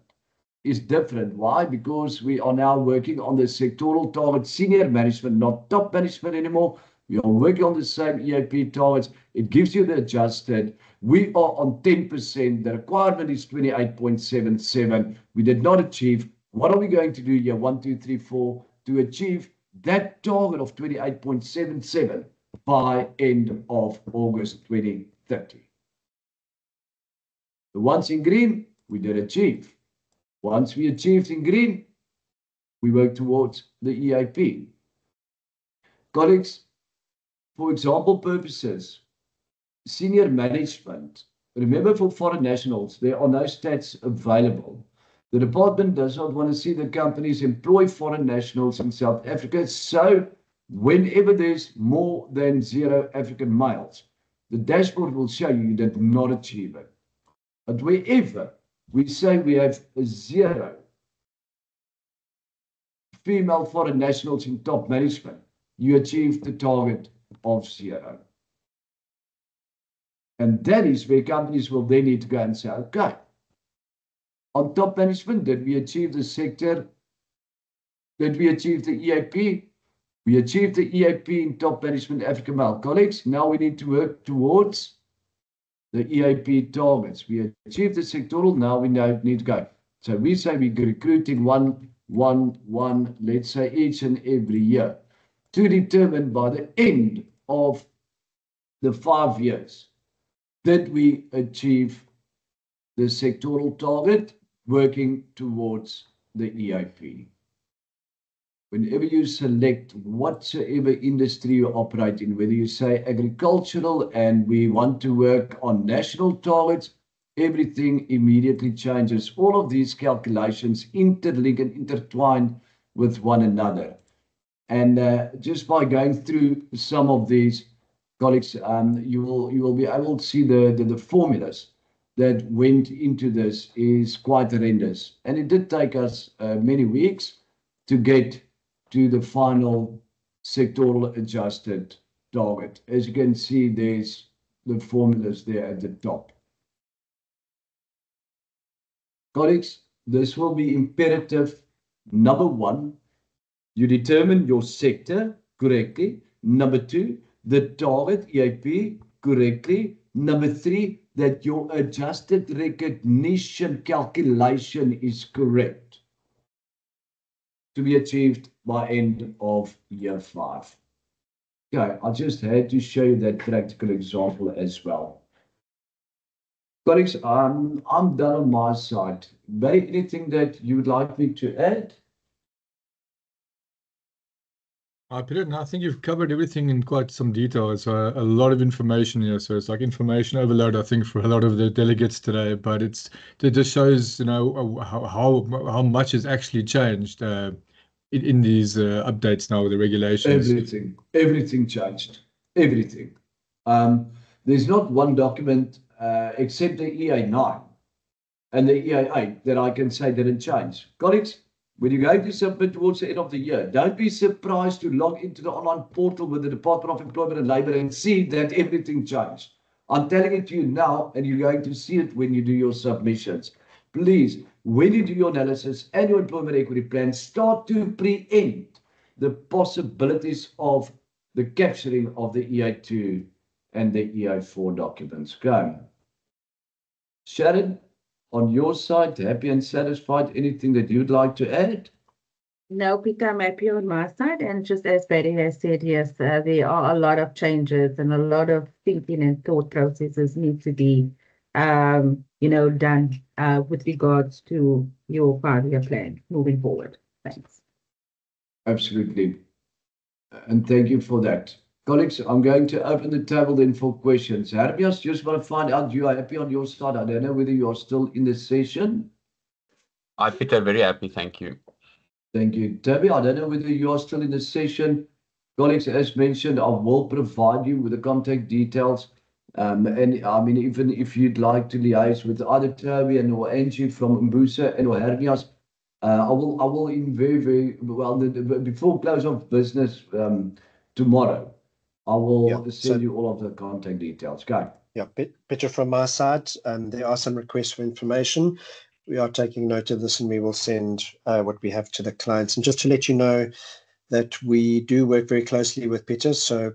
is different. Why? Because we are now working on the sectoral target, senior management, not top management anymore. We are working on the same EAP targets. It gives you the adjusted. We are on 10%. The requirement is 28.77. We did not achieve. What are we going to do here? 1, 2, 3, 4 to achieve that target of 28.77 by end of August 2030. The ones in green, we did achieve. Once we achieved in green, we work towards the EIP. Colleagues, for example purposes, senior management, remember for foreign nationals, there are no stats available. The department does not want to see the companies employ foreign nationals in South Africa. So whenever there's more than 0 African males, the dashboard will show you did not achieve it. But wherever we say we have 0 female foreign nationals in top management, you achieve the target of 0. And that is where companies will then need to go and say, okay, on top management, did we achieve the sector? Did we achieve the EAP? We achieved the EAP in top management African male. Colleagues, now we need to work towards the EAP targets. We achieved the sectoral, now we need to go So we say we're recruiting one, let's say each and every year, to determine by the end of the 5 years, did we achieve the sectoral target working towards the EAP. Whenever you select whatsoever industry you operate in, whether you say agricultural and we want to work on national targets, everything immediately changes. All of these calculations interlink and intertwine with one another. And just by going through some of these, colleagues, you will be able to see the formulas that went into this is quite horrendous. And it did take us many weeks to get to the final sectoral adjusted target. As you can see, there's the formulas there at the top. Colleagues, this will be imperative. Number 1, you determine your sector correctly. Number 2, the target EAP correctly. Number 3, that your adjusted recognition calculation is correct to be achieved by end of year 5. Okay, I just had to show you that practical example as well. Colleagues, I'm done on my side. Barry, anything that you would like me to add? Peter, no, I think you've covered everything in quite some detail. It's a lot of information here, so it's like information overload, I think, for a lot of the delegates today. But it just shows, you know, how much has actually changed in these updates now with the regulations. Everything changed. Everything. There's not one document except the EA9 and the EA8 that I can say didn't change. Colleagues, when you're going to submit towards the end of the year, don't be surprised to log into the online portal with the Department of Employment and Labour and see that everything changed. I'm telling it to you now, and you're going to see it when you do your submissions. Please, when you do your analysis and your employment equity plan, start to preempt the possibilities of the capturing of the EA2 and the EA4 documents. Okay. Sharon, on your side, happy and satisfied? Anything that you'd like to add? No, Peter, I'm happy on my side. And just as Barry has said, yes, there are a lot of changes and a lot of thinking and thought processes need to be, done with regards to your 5-year plan moving forward. Thanks. Absolutely. And thank you for that. Colleagues, I'm going to open the table then for questions. Hermias, just want to find out you are happy on your side. I don't know whether you are still in the session. Hi, Peter, very happy. Thank you. Thank you. Toby, I don't know whether you are still in the session. Colleagues, as mentioned, I will provide you with the contact details. And I mean, even if you'd like to liaise with either Toby or Angie from Mbusa and or Hermias, I will in very well before close of business tomorrow. I will send you all of the contact details. Okay. Yeah, Peter, from my side, there are some requests for information. We are taking note of this and we will send what we have to the clients. And just to let you know that we do work very closely with Peter. So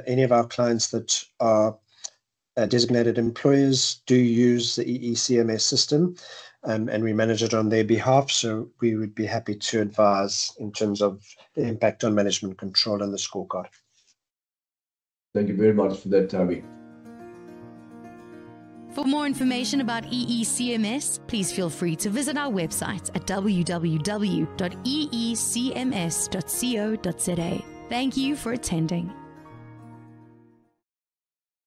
any of our clients that are designated employers do use the EECMS system and we manage it on their behalf. So we would be happy to advise in terms of the impact on management control and the scorecard. Thank you very much for that, Toby. For more information about EECMS, please feel free to visit our website at www.eecms.co.za. Thank you for attending.